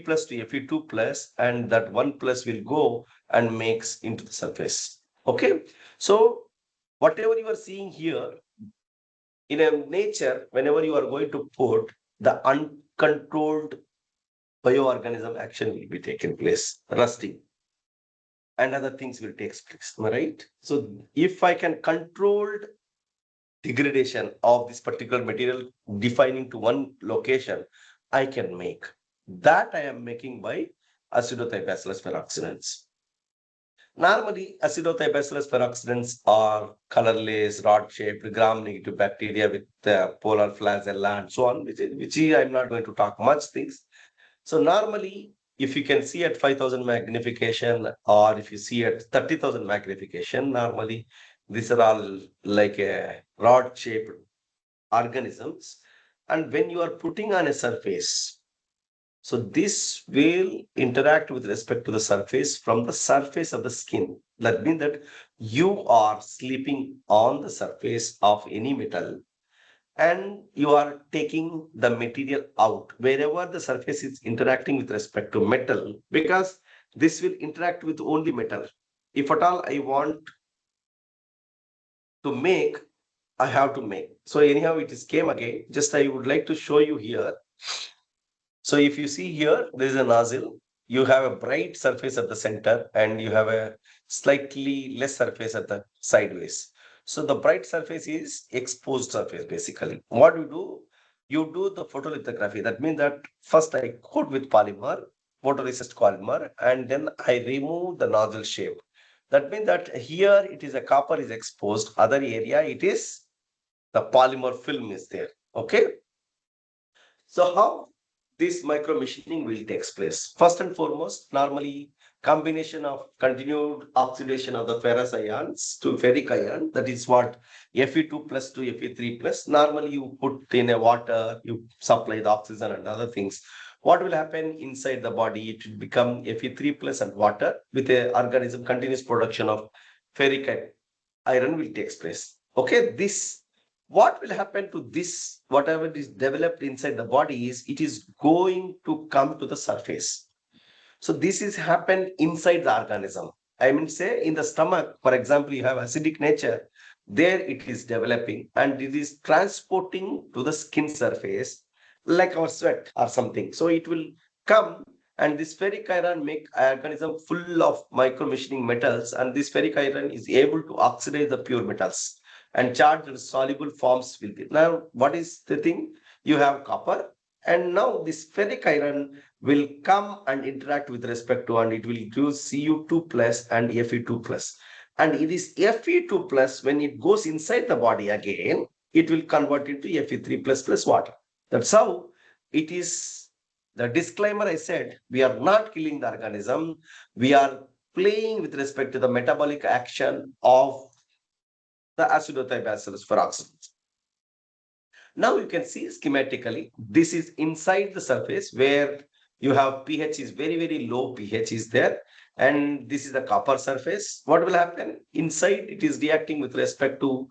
plus to Fe2 plus, and that 1 plus will go and makes into the surface. Okay. So whatever you are seeing here in a nature, whenever you are going to put the uncontrolled bioorganism action will be taken place, rusting and other things will take place, am I right? So if I can control degradation of this particular material defining to one location, I can make. That I am making by acidothiobasilus peroxidans. Normally, acidothiobasilus peroxidans are colorless, rod-shaped, gram-negative bacteria with polar flagella and so on, which I'm not going to talk much things. So normally, if you can see at 5,000 magnification or if you see at 30,000 magnification, normally these are all like a rod-shaped organisms. And when you are putting on a surface, so this will interact with respect to the surface from the surface of the skin. That means that you are sleeping on the surface of any metal and you are taking the material out wherever the surface is interacting with respect to metal, because this will interact with only metal. If at all I want to make, I have to make. So anyhow, it is came again. Just I would like to show you here. So if you see here, there is a nozzle. You have a bright surface at the center and you have a slightly less surface at the sideways. So the bright surface is exposed surface basically. What you do the photolithography. That means that first I coat with polymer, photoresist polymer, and then I remove the nozzle shape. That means that here it is a copper is exposed, other area it is the polymer film is there. Okay. So how this micro machining will take place? First and foremost, normally combination of continued oxidation of the ferrous ions to ferric ion, that is what Fe2 plus to Fe3 plus. Normally you put in a water, you supply the oxygen and other things. What will happen inside the body? It will become Fe3 plus and water with a organism continuous production of ferric iron will take place. Okay, this what will happen to this, whatever is developed inside the body is it is going to come to the surface. So this is happened inside the organism. I mean, say in the stomach, for example, you have acidic nature, there it is developing and it is transporting to the skin surface like our sweat or something. So it will come and this ferric iron make organism full of micro machining metals, and this ferric iron is able to oxidize the pure metals and charged and soluble forms will be. Now, what is the thing? You have copper, and now this ferric iron will come and interact with respect to, and it will give Cu2 plus and Fe2 plus. And it is Fe2 plus, when it goes inside the body again, it will convert into Fe3 plus plus water. That's how it is. The disclaimer I said, we are not killing the organism. We are playing with respect to the metabolic action of the acidothiobasilus peroxidase. Now you can see schematically, this is inside the surface where you have pH is very, very low pH is there. And this is the copper surface. What will happen? Inside it is reacting with respect to,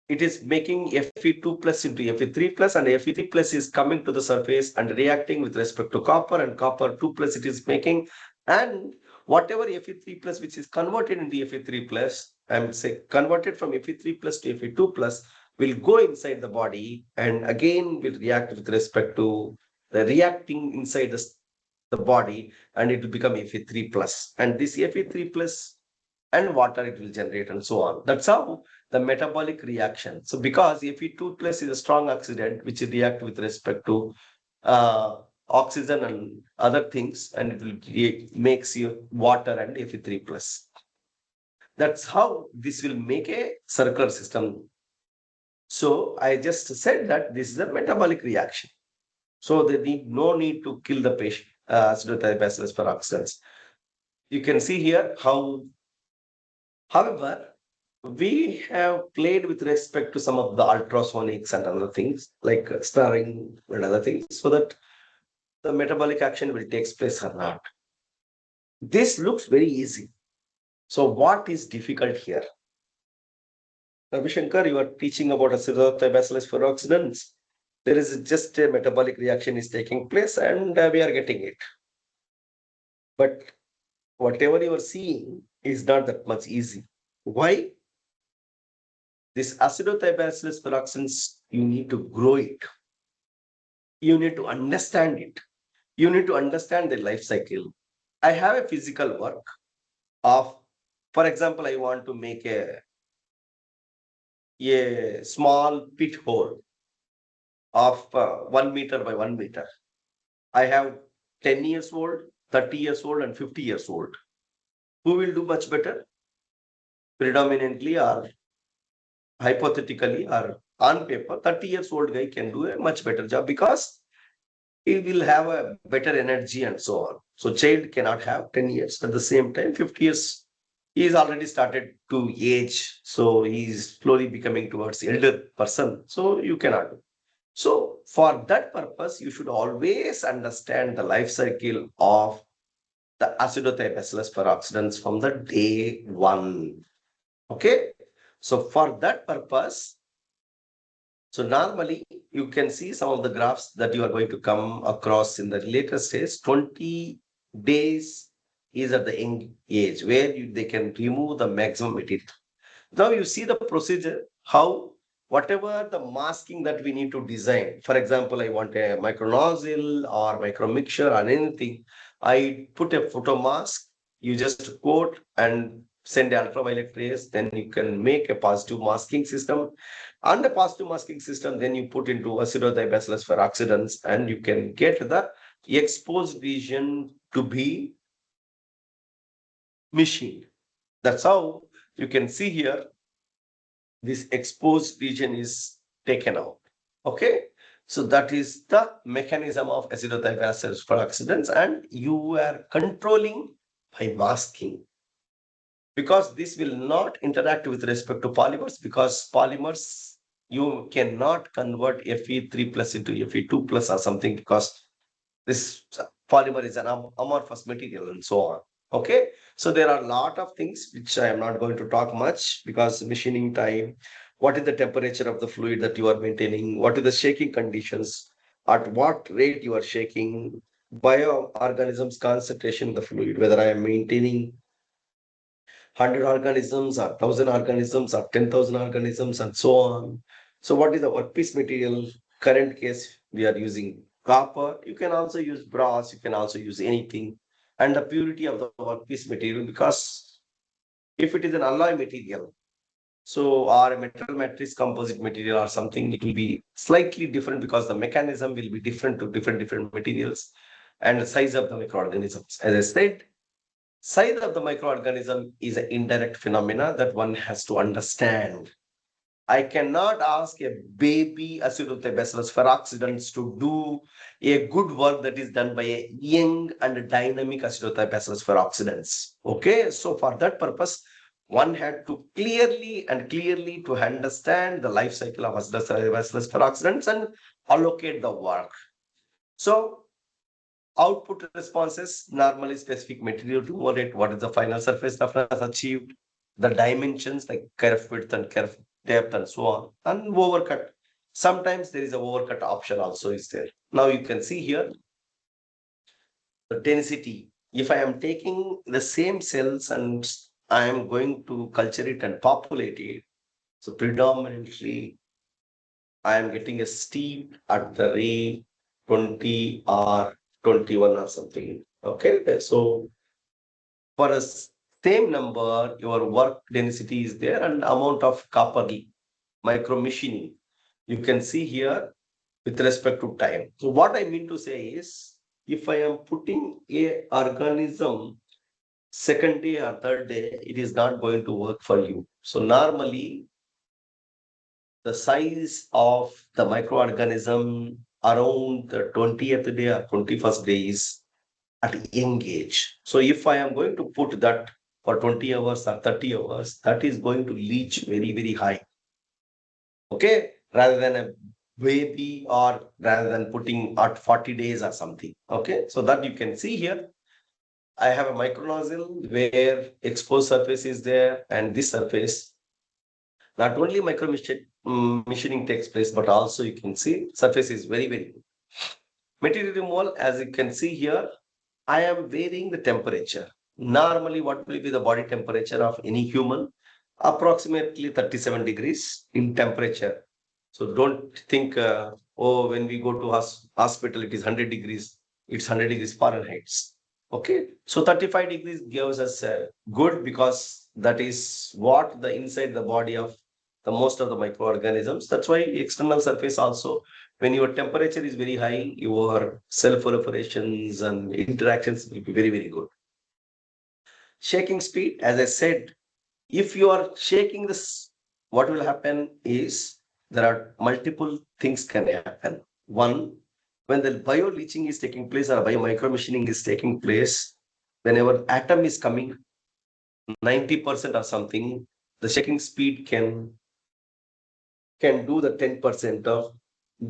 it is making Fe2 plus into Fe3 plus, and Fe3 plus is coming to the surface and reacting with respect to copper, and copper 2 plus it is making. And whatever Fe3 plus which is converted into Fe3 plus, I'm say converted from Fe3 plus to Fe2 plus will go inside the body and again will react with respect to the reacting inside the body, and it will become Fe3 plus. And this Fe3 plus and water it will generate and so on. That's how the metabolic reaction. So because Fe2 plus is a strong oxidant which react with respect to uh, oxygen and other things, and it will makes you water and Fe3 plus. That's how this will make a circular system. So I just said that this is a metabolic reaction. So they need no need to kill the patient, acidothioperoxidase peroxidase. You can see here how, however, we have played with respect to some of the ultrasonics and other things like stirring and other things so that the metabolic action will take place or not. This looks very easy. So what is difficult here? Ravi Shankar, you are teaching about acidothioperoxidase peroxidants. There is just a metabolic reaction is taking place and we are getting it. But whatever you are seeing is not that much easy. Why? This acidothioperoxidase peroxidants, you need to grow it. You need to understand it. You need to understand the life cycle. I have a physical work of, for example, I want to make a small pit hole of 1 meter by 1 meter. I have 10 years old, 30 years old, and 50 years old. Who will do much better? Predominantly or hypothetically or on paper, 30 years old guy can do a much better job because he will have a better energy and so on. So child cannot have 10 years. At the same time, 50 years, he is already started to age. So he is slowly becoming towards elder person. So you cannot do. So for that purpose, you should always understand the life cycle of the acidothioperoxidase peroxidants from the day one. Okay. So for that purpose, so normally you can see some of the graphs that you are going to come across in the later stage. 20 days is at the young age where they can remove the maximum material. Now you see the procedure, how whatever the masking that we need to design. For example, I want a micro nozzle or micro mixture or anything. I put a photo mask, you just coat and send the ultraviolet rays, then you can make a positive masking system. And the positive masking system, then you put into acidothioperoxidase for oxidants, and you can get the exposed region to be machined. That's how you can see here this exposed region is taken out. Okay. So that is the mechanism of acidothioperoxidase for oxidants, and you are controlling by masking because this will not interact with respect to polymers because polymers you cannot convert Fe3 plus into Fe2 plus or something because this polymer is an amorphous material and so on. Okay. So there are a lot of things which I am not going to talk much because machining time, what is the temperature of the fluid that you are maintaining, what is the shaking conditions, at what rate you are shaking, bioorganisms concentration in the fluid, whether I am maintaining 100 organisms or 1,000 organisms or 10,000 organisms and so on. So what is the workpiece material? Current case, we are using copper. You can also use brass. You can also use anything. And the purity of the workpiece material, because if it is an alloy material, so or a metal matrix composite material or something, it will be slightly different because the mechanism will be different to different materials and the size of the microorganisms. As I said, size of the microorganism is an indirect phenomena that one has to understand. I cannot ask a baby acidothioperoxidase for oxidants to do a good work that is done by a young and dynamic acidothioperoxidase for oxidants. Okay, so for that purpose, one had to clearly to understand the life cycle of acidothioperoxidase for oxidants and allocate the work. So output responses, normally specific material removal rate, what is the final surface roughness achieved, the dimensions like kerf width and kerf depth and so on, and overcut. Sometimes there is a overcut option also is there. Now you can see here the density. If I am taking the same cells and I am going to culture it and populate it, so predominantly I am getting a steep at the rate 20 or 21 or something. Okay, so for a same number, your work density is there and amount of copper micro machining. You can see here with respect to time. So what I mean to say is, if I am putting a organism second day or third day, it is not going to work for you. So normally the size of the microorganism around the 20th day or 21st day is at young age. So if I am going to put that for 20 hours or 30 hours, that is going to reach very, very high. Okay, rather than a baby or rather than putting at 40 days or something. Okay, so that you can see here. I have a micro nozzle where exposed surface is there, and this surface, not only machining takes place, but also you can see surface is very, very good. Material removal, as you can see here, I am varying the temperature. Normally, what will be the body temperature of any human? Approximately 37 degrees in temperature. So don't think, oh, when we go to hospital, it is 100 degrees. It's 100 degrees Fahrenheit. Okay. So 35 degrees gives us good because that is what the inside the body of the most of the microorganisms. That's why external surface also, when your temperature is very high, your cell proliferations and interactions will be very, very good. Shaking speed, as I said, if you are shaking this, what will happen is there are multiple things can happen. One, when the bio leaching is taking place or bio micromachining is taking place, whenever atom is coming 90% or something, the shaking speed can do the 10% of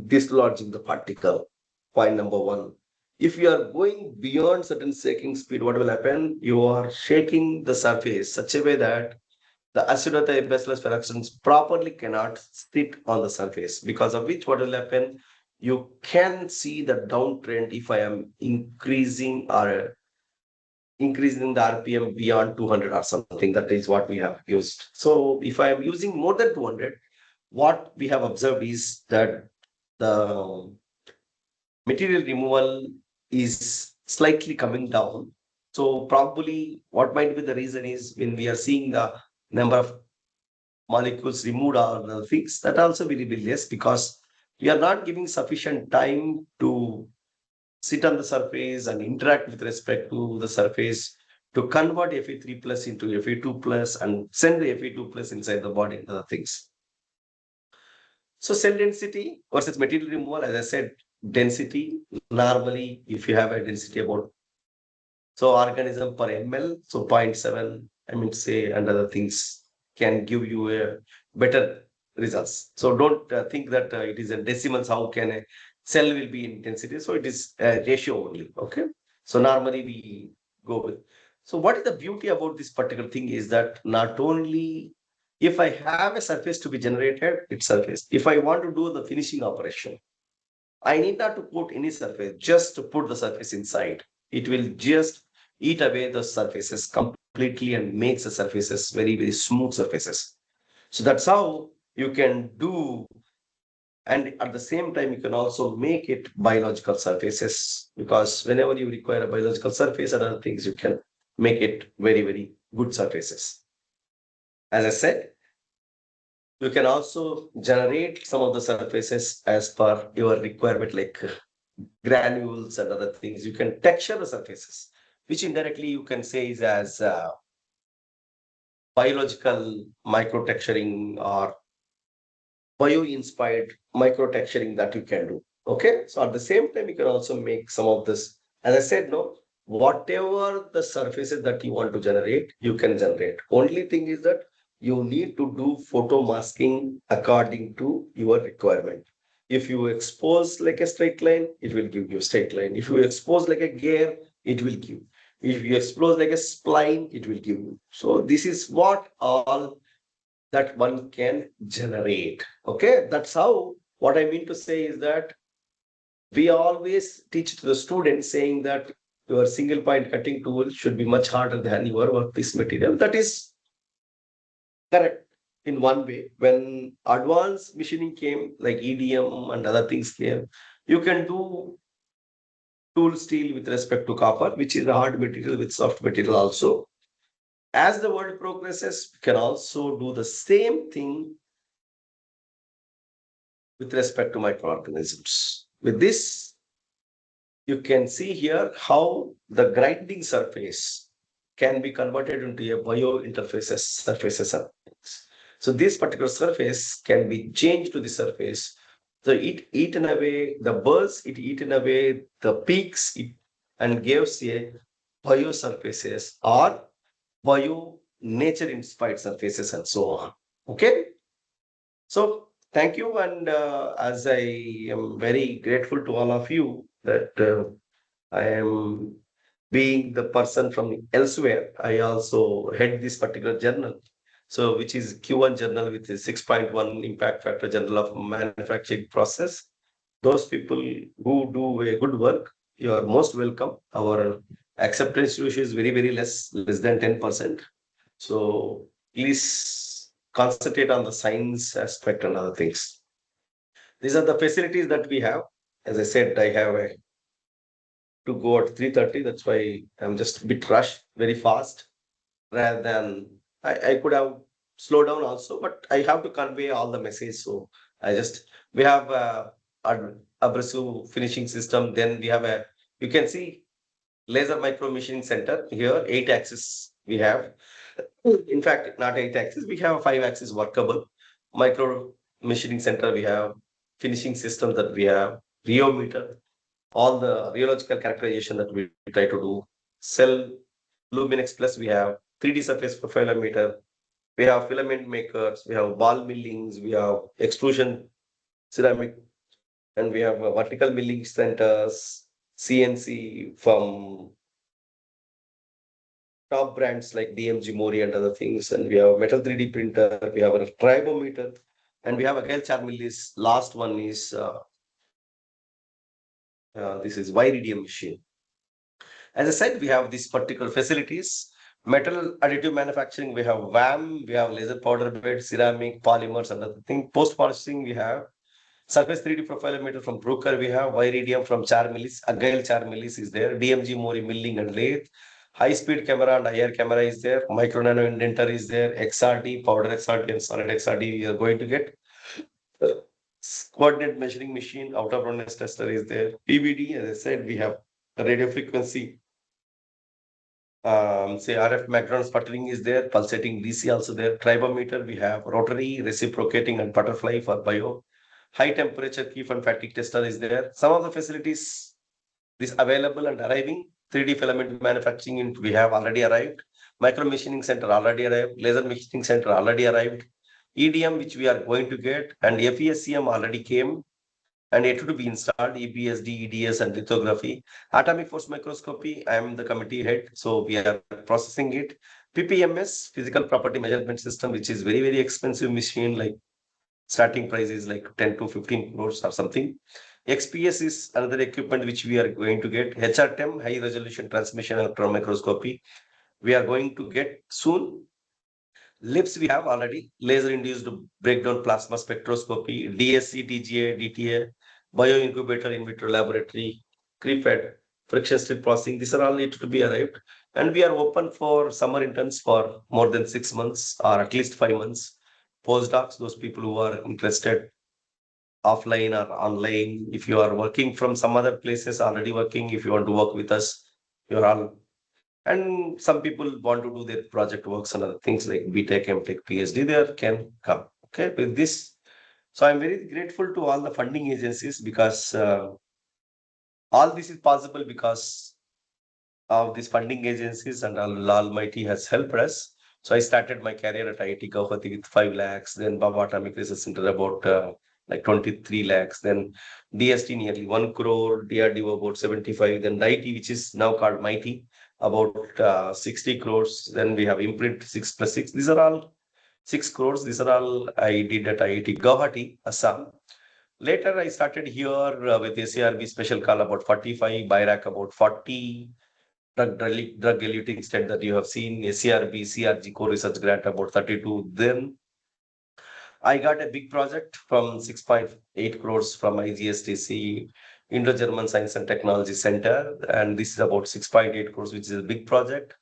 dislodging the particle. Point number one. If you are going beyond certain shaking speed, what will happen? You are shaking the surface such a way that the acidote bacillus fractions properly cannot sit on the surface, because of which what will happen? You can see the downtrend if I am increasing the RPM beyond 200 or something. That is what we have used. So if I am using more than 200, what we have observed is that the material removal is slightly coming down. So probably what might be the reason is when we are seeing the number of molecules removed or the things, that also will be less because we are not giving sufficient time to sit on the surface and interact with respect to the surface to convert Fe3 plus into Fe2 plus and send the Fe2 plus inside the body and other things. So cell density versus material removal, as I said, density, normally if you have a density about, so organism per ml, so zero 0.7, I mean say, and other things can give you a better results. So don't think that it is in decimals, how can a cell will be in density. So it is a ratio only, okay? So normally we go with. So what is the beauty about this particular thing is that not only if I have a surface to be generated, it's surface. If I want to do the finishing operation, I need not to put any surface, just to put the surface inside. It will just eat away the surfaces completely and makes the surfaces very, very smooth surfaces. So that's how you can do. And at the same time, you can also make it biological surfaces, because whenever you require a biological surface and other things, you can make it very, very good surfaces. As I said, you can also generate some of the surfaces as per your requirement, like granules and other things. You can texture the surfaces, which indirectly you can say is as biological micro texturing or bio-inspired micro texturing that you can do. Okay, so at the same time, you can also make some of this. As I said, no, whatever the surfaces that you want to generate, you can generate. Only thing is that you need to do photo masking according to your requirement. If you expose like a straight line, it will give you a straight line. If you expose like a gear, it will give. If you expose like a spline, it will give you. So this is what all that one can generate. Okay, that's how, what I mean to say is that we always teach to the students saying that your single point cutting tool should be much harder than your workpiece material. That is correct in one way. When advanced machining came, like EDM and other things came, you can do tool steel with respect to copper, which is a hard material with soft material also. As the world progresses, we can also do the same thing with respect to microorganisms. With this, you can see here how the grinding surface can be converted into a biointerfaces surfaces. So this particular surface can be changed to the surface. So it eaten away the burrs, it eaten away the peaks, and gives a biosurfaces or bio nature inspired surfaces and so on. Okay. So thank you. And as I am very grateful to all of you that I am being the person from elsewhere, I also head this particular journal. So, which is Q1 journal with a 6.1 impact factor journal of manufacturing process. Those people who do a good work, you are most welcome. Our acceptance ratio is very, very less than 10%. So please concentrate on the science aspect and other things. These are the facilities that we have. As I said, I have to go at 3:30. That's why I'm just a bit rushed, very fast, rather than I could have slowed down also, but I have to convey all the message. So we have an abrasive finishing system. Then we have you can see laser micro machining center here, 8 axis we have. In fact, not 8 axis, we have a 5 axis workable micro machining center. We have finishing system that we have, rheometer, all the rheological characterization that we try to do. Cell Luminex Plus, we have 3D surface profilometer, we have filament makers, we have ball millings, we have extrusion ceramic, and we have vertical milling centers, CNC from top brands like DMG Mori and other things. And we have metal 3D printer, we have a tribometer, and we have a Gale mill. Is last one is this is Viridium machine. As I said, we have these particular facilities. Metal additive manufacturing, we have VAM, we have laser powder bed, ceramic, polymers, and other thing. Post polishing, we have surface 3D profilometer from Brooker, we have Viridium from Charmelis, Agile Charmelis is there, DMG Mori milling and lathe. High speed camera and IR camera is there, micro nano indenter is there, XRD, powder XRD, and solid XRD we are going to get. Coordinate measuring machine, outer roundness tester is there. PVD, as I said, we have radio frequency, say RF macron sputtering is there, pulsating DC also there, tribometer, we have rotary, reciprocating and butterfly for bio, high temperature keep and fatigue tester is there. Some of the facilities this available and arriving, 3D filament manufacturing we have already arrived, micro machining center already arrived, laser machining center already arrived, EDM which we are going to get, and FESCM already came, and yet to be installed, EPSD, EDS, and lithography. Atomic force microscopy, I am the committee head, so we are processing it. PPMS, physical property measurement system, which is very, very expensive machine, like starting price is like 10 to 15 crores or something. XPS is another equipment which we are going to get. HRTEM, high resolution transmission electron microscopy, we are going to get soon. LIPS we have already, laser induced breakdown plasma spectroscopy, DSC, DGA, DTA, bioincubator in vitro laboratory, CREFED, friction stir processing. These are all need to be arrived. And we are open for summer interns for more than 6 months or at least 5 months. Postdocs, those people who are interested offline or online. If you are working from some other places, already working, if you want to work with us, you're all. And some people want to do their project works and other things like BTech, MTech, PhD, there can come. Okay, with this. So I'm very grateful to all the funding agencies because all this is possible because of these funding agencies, and Allah Almighty has helped us. So I started my career at IIT Guwahati with 5 lakhs, then Baba Atomic Research Center about like 23 lakhs, then DST nearly 1 crore, DRDO about 75, then IT, which is now called Mighty, about 60 crores. Then we have Imprint 6 plus 6. These are all 6 crores. These are all I did at IIT Guwahati, Assam. Later, I started here with ACRB special call about 45, BIRAC about 40, drug eluting state that you have seen, ACRB, CRG core research grant about 32. Then I got a big project from 6.8 crores from IGSTC, Indo-German Science and Technology Center, and this is about 6.8 crores, which is a big project.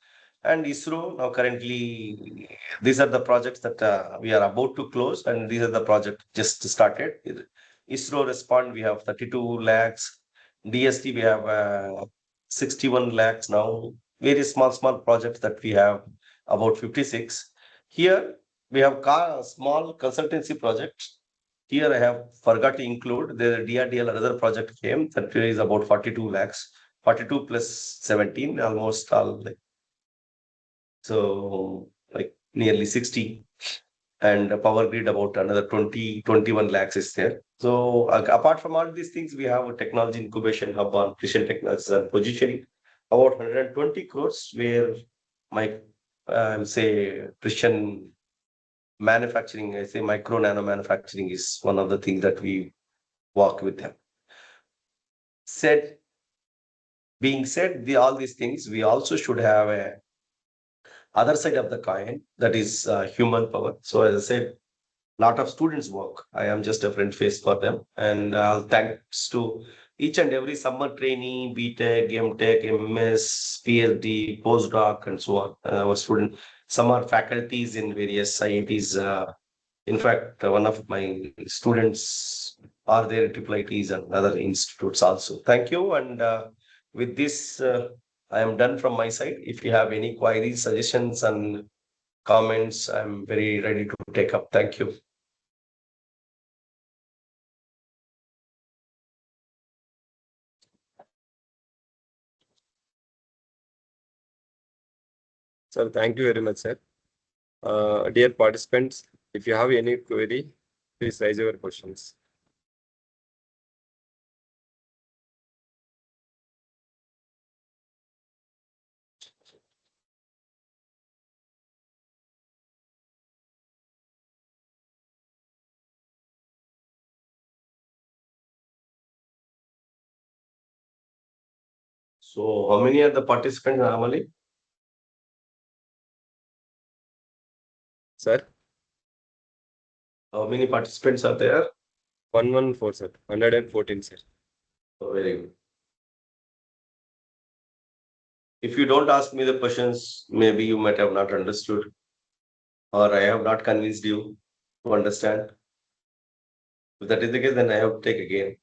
And ISRO now currently, these are the projects that we are about to close, and these are the project just started. ISRO respond, we have 32 lakhs. DST, we have 61 lakhs now. Very small projects that we have about 56. Here we have small consultancy projects. Here I have forgot to include the DRDL, another project came that is about 42 lakhs, 42 plus 17, almost all so like nearly 60. And power grid about another 20, 21 lakhs is there. So apart from all these things, we have a technology incubation hub on precision technologies and positioning about 120 crores, where my say precision manufacturing, I say micro nano manufacturing is one of the things that we work with them. Said being said, all these things, we also should have a other side of the coin, that is human power. So as I said, lot of students work. I am just a front face for them. And thanks to each and every summer trainee, BTech, MTech, MS, PhD, postdoc, and so on. Our student, some are faculties in various IITs. In fact, one of my students are there at IITs and other institutes also. Thank you. And with this, I am done from my side. If you have any queries, suggestions, and comments, I'm very ready to take up. Thank you. Sir, thank you very much, sir. Dear participants, if you have any query, please raise your questions. So, how many are the participants normally? Sir, How many participants are there? 114, sir. 114, sir. Oh, very good. If you don't ask me the questions, maybe you might have not understood, or I have not convinced you to understand. If that is the case, then I have to take again.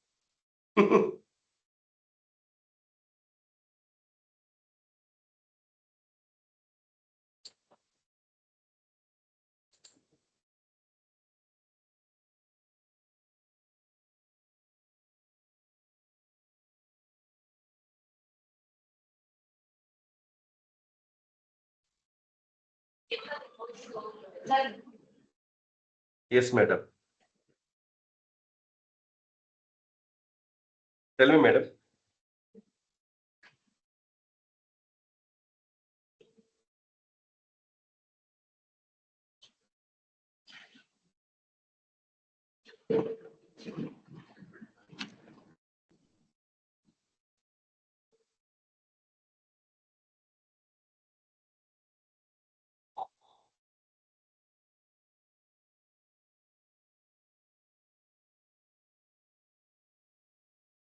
Yes, madam. Tell me, madam.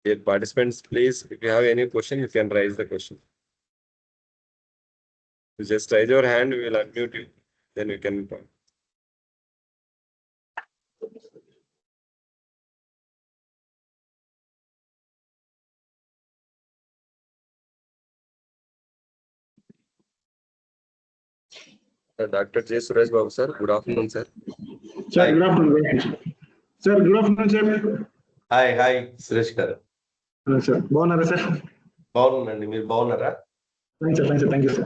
Dear participants, please, if you have any question, you can raise the question. You just raise your hand, we will unmute you, then we can talk. Dr. J. Suresh Babu, sir. Good afternoon, sir. Sir, good afternoon. Sir, good afternoon, sir. Hi, Suresh గారు. Sir, బాగున్నారా sir? బాగున్నానండి, మీరు బాగున్నారా? Thank you, sir.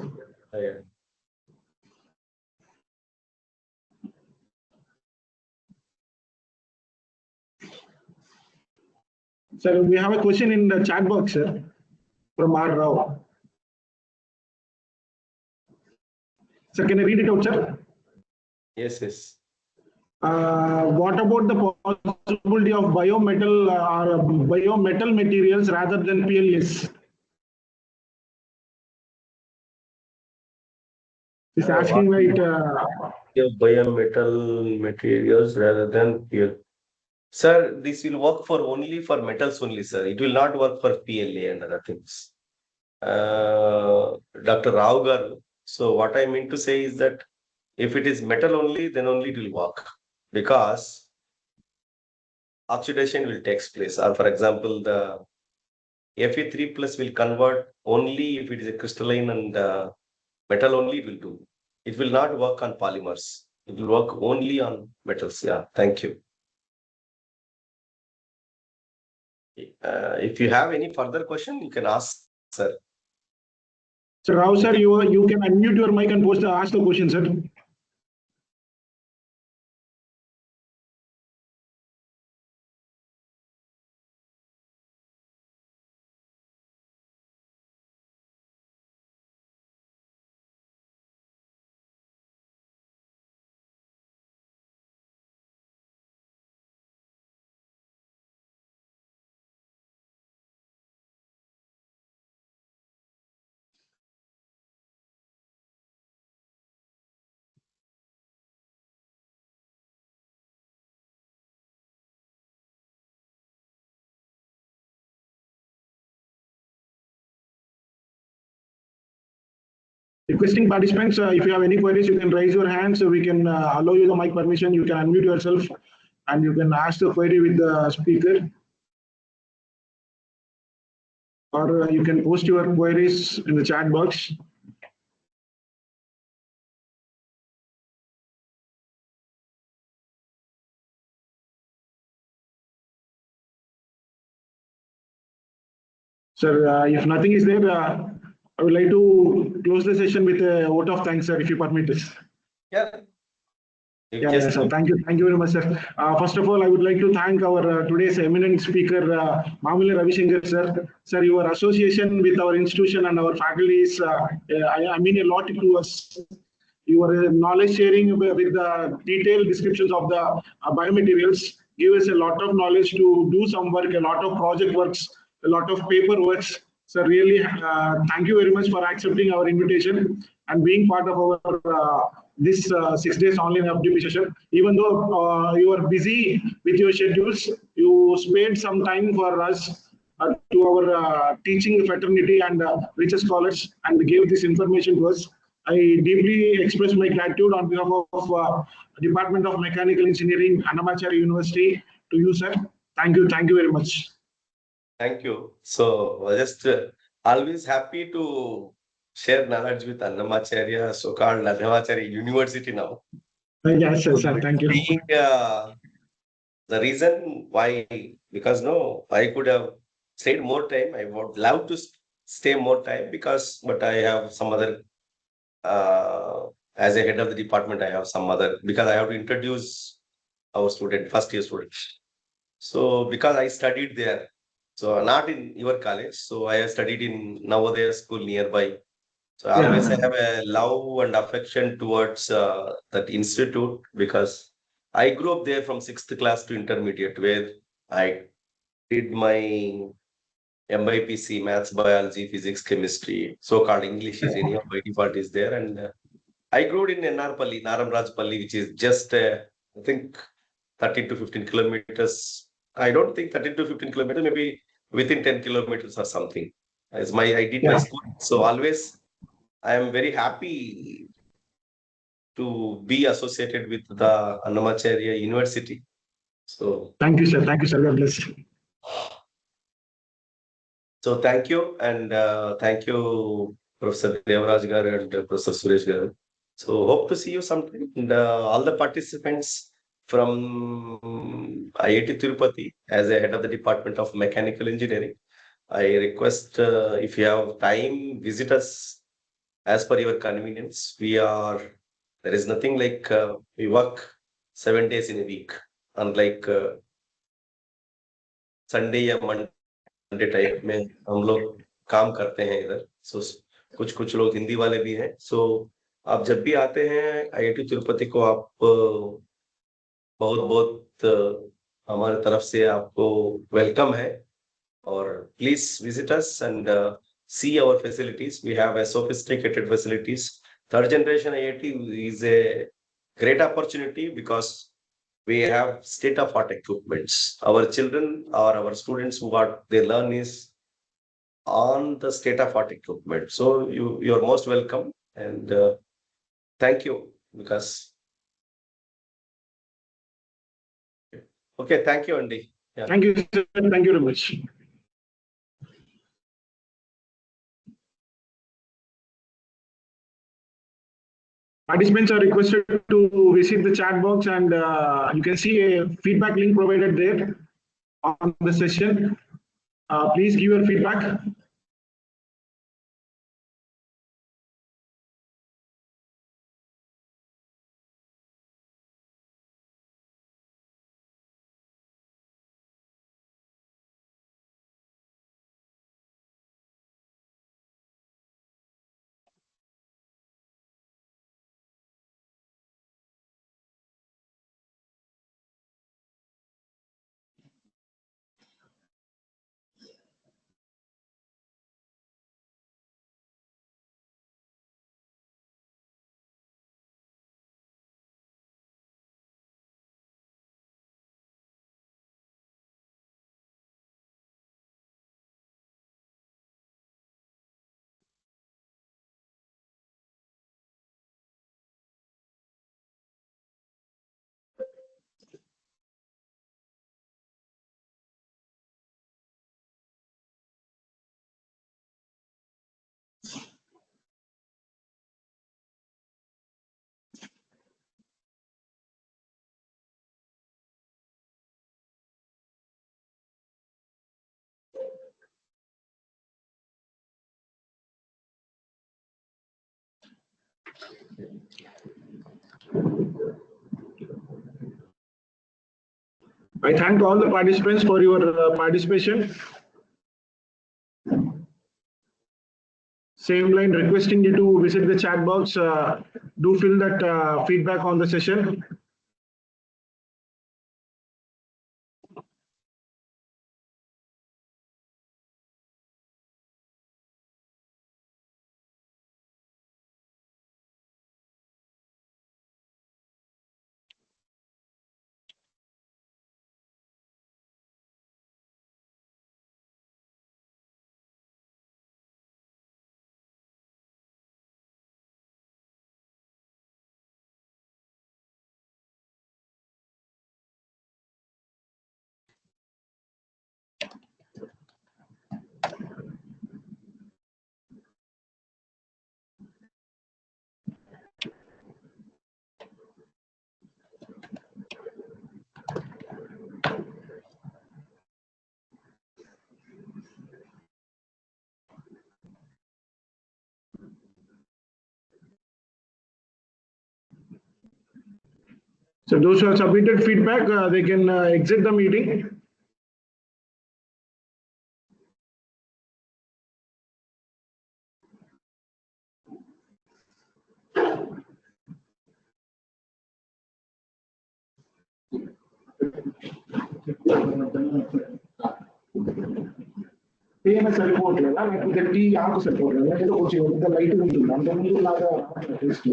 Sir, we have a question in the chat box, sir, from R. Rao. Sir, can I read it out, sir? Yes. What about the possibility of biometal or biometal materials rather than PLS? He's asking like Biometal materials rather than fuel. Sir, this will work for only for metals only, sir. It will not work for PLA and other things. Dr. Rao garu. So what I mean to say is that if it is metal only, then only it will work because oxidation will take place. Or for example, the Fe3 plus will convert only if it is a crystalline and metal only it will do. It will not work on polymers. It will work only on metals. Yeah, thank you. If you have any further question, you can ask, sir. So Rao sir, you can unmute your mic and ask the question, sir. Requesting participants, if you have any queries, you can raise your hand so we can allow you the mic permission. You can unmute yourself and you can ask the query with the speaker. Or you can post your queries in the chat box. Sir, if nothing is there, I would like to close the session with a vote of thanks, sir, if you permit us. Yeah. Yeah, sir. Thank you. Thank you very much, sir. First of all, I would like to thank our today's eminent speaker, Mamilla Ravi, sir. Sir, your association with our institution and our faculty is, I mean a lot to us. Your knowledge sharing with the detailed descriptions of the biomaterials give us a lot of knowledge to do some work, a lot of project works, a lot of paper works. So really, thank you very much for accepting our invitation and being part of our this 6 days online update session. Even though you are busy with your schedules, you spared some time for us to our teaching fraternity and research scholars and gave this information to us. I deeply express my gratitude on behalf of Department of Mechanical Engineering, Annamachari University, to you, sir. Thank you. Thank you very much. Thank you. So just always happy to share knowledge with Annamacharya, so-called Annamacharya University now. Yes, sir. Thank you. Being, the reason why, because no, I could have stayed more time. I would love to stay more time but I have some other, as a head of the department, I have some other, because I have to introduce our student, first year students. So because I studied there, so not in your college, so I have studied in Navodaya school nearby. So always I have a love and affection towards that institute because I grew up there from 6th class to intermediate, where I did my MIPC, maths, biology, physics, chemistry, so-called English is any of my part is there. And I grew in NR Naramrajpalli, which is just, I think, 13 to 15 kilometers. I don't think 13 to 15 kilometers, maybe within 10 kilometers or something. I did my school. So always I am very happy to be associated with the Annamacharya University. So thank you, sir. Thank you, sir. God bless. So thank you, and thank you, Professor Devaraj Garu and Professor Suresh Garu. So hope to see you sometime. And all the participants from IIT Tirupati as a head of the Department of Mechanical Engineering, I request if you have time, visit us as per your convenience. There is nothing like we work 7 days in a week, unlike Sunday या Monday type में हम लोग काम करते हैं इधर. सो कुछ लोग हिंदी वाले भी हैं. सो आप जब भी आते हैं IIT तिरुपति को, आप बहुत बहुत हमारे तरफ से आपको वेलकम है. और please visit us and see our facilities. We have a sophisticated facilities. Third generation IIT is a great opportunity because we have state-of-art equipments. Our children or our students who are they learn is on the state-of-art equipment. So you're most welcome and thank you because okay, thank you, Andy. Yeah. Thank you, sir. Thank you very much. Participants are requested to visit the chat box and you can see a feedback link provided there on the session. Please give your feedback. I thank all the participants for your participation. Same line, requesting you to visit the chat box. Do fill that feedback on the session. So those who have submitted feedback, they can exit the meeting. TMS సరిపోవట్లేదా లేకపోతే tea ఆకు సరిపోవట్లేదా ఏదో కొంచెం ఎంత light ఉంటుంది అంత ముందు లాగా టేస్ట్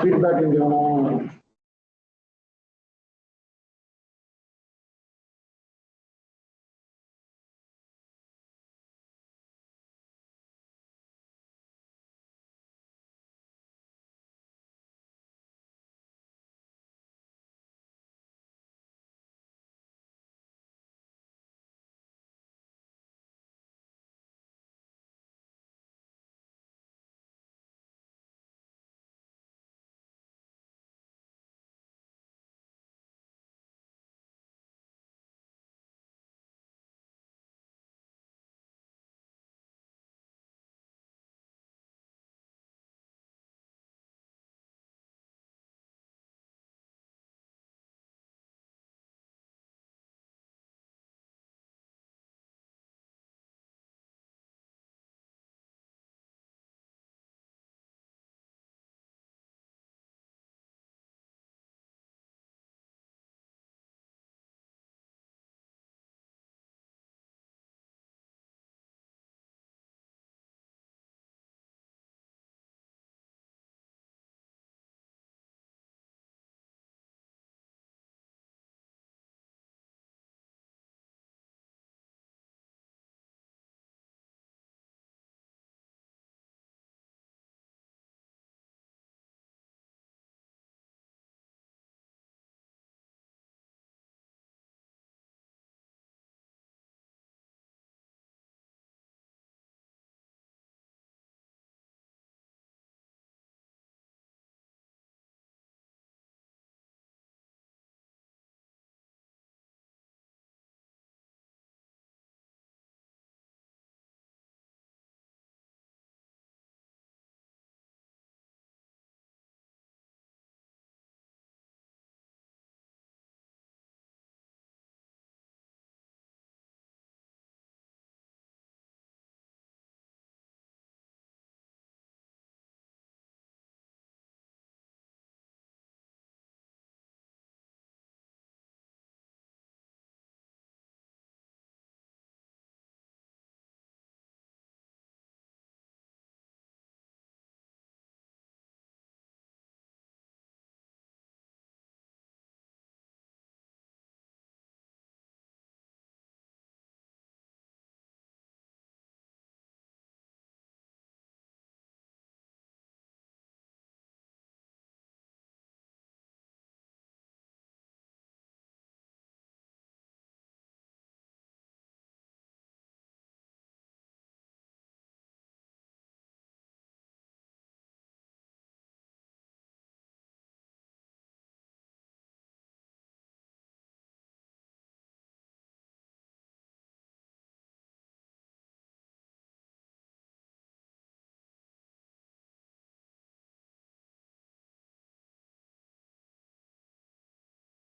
feedback in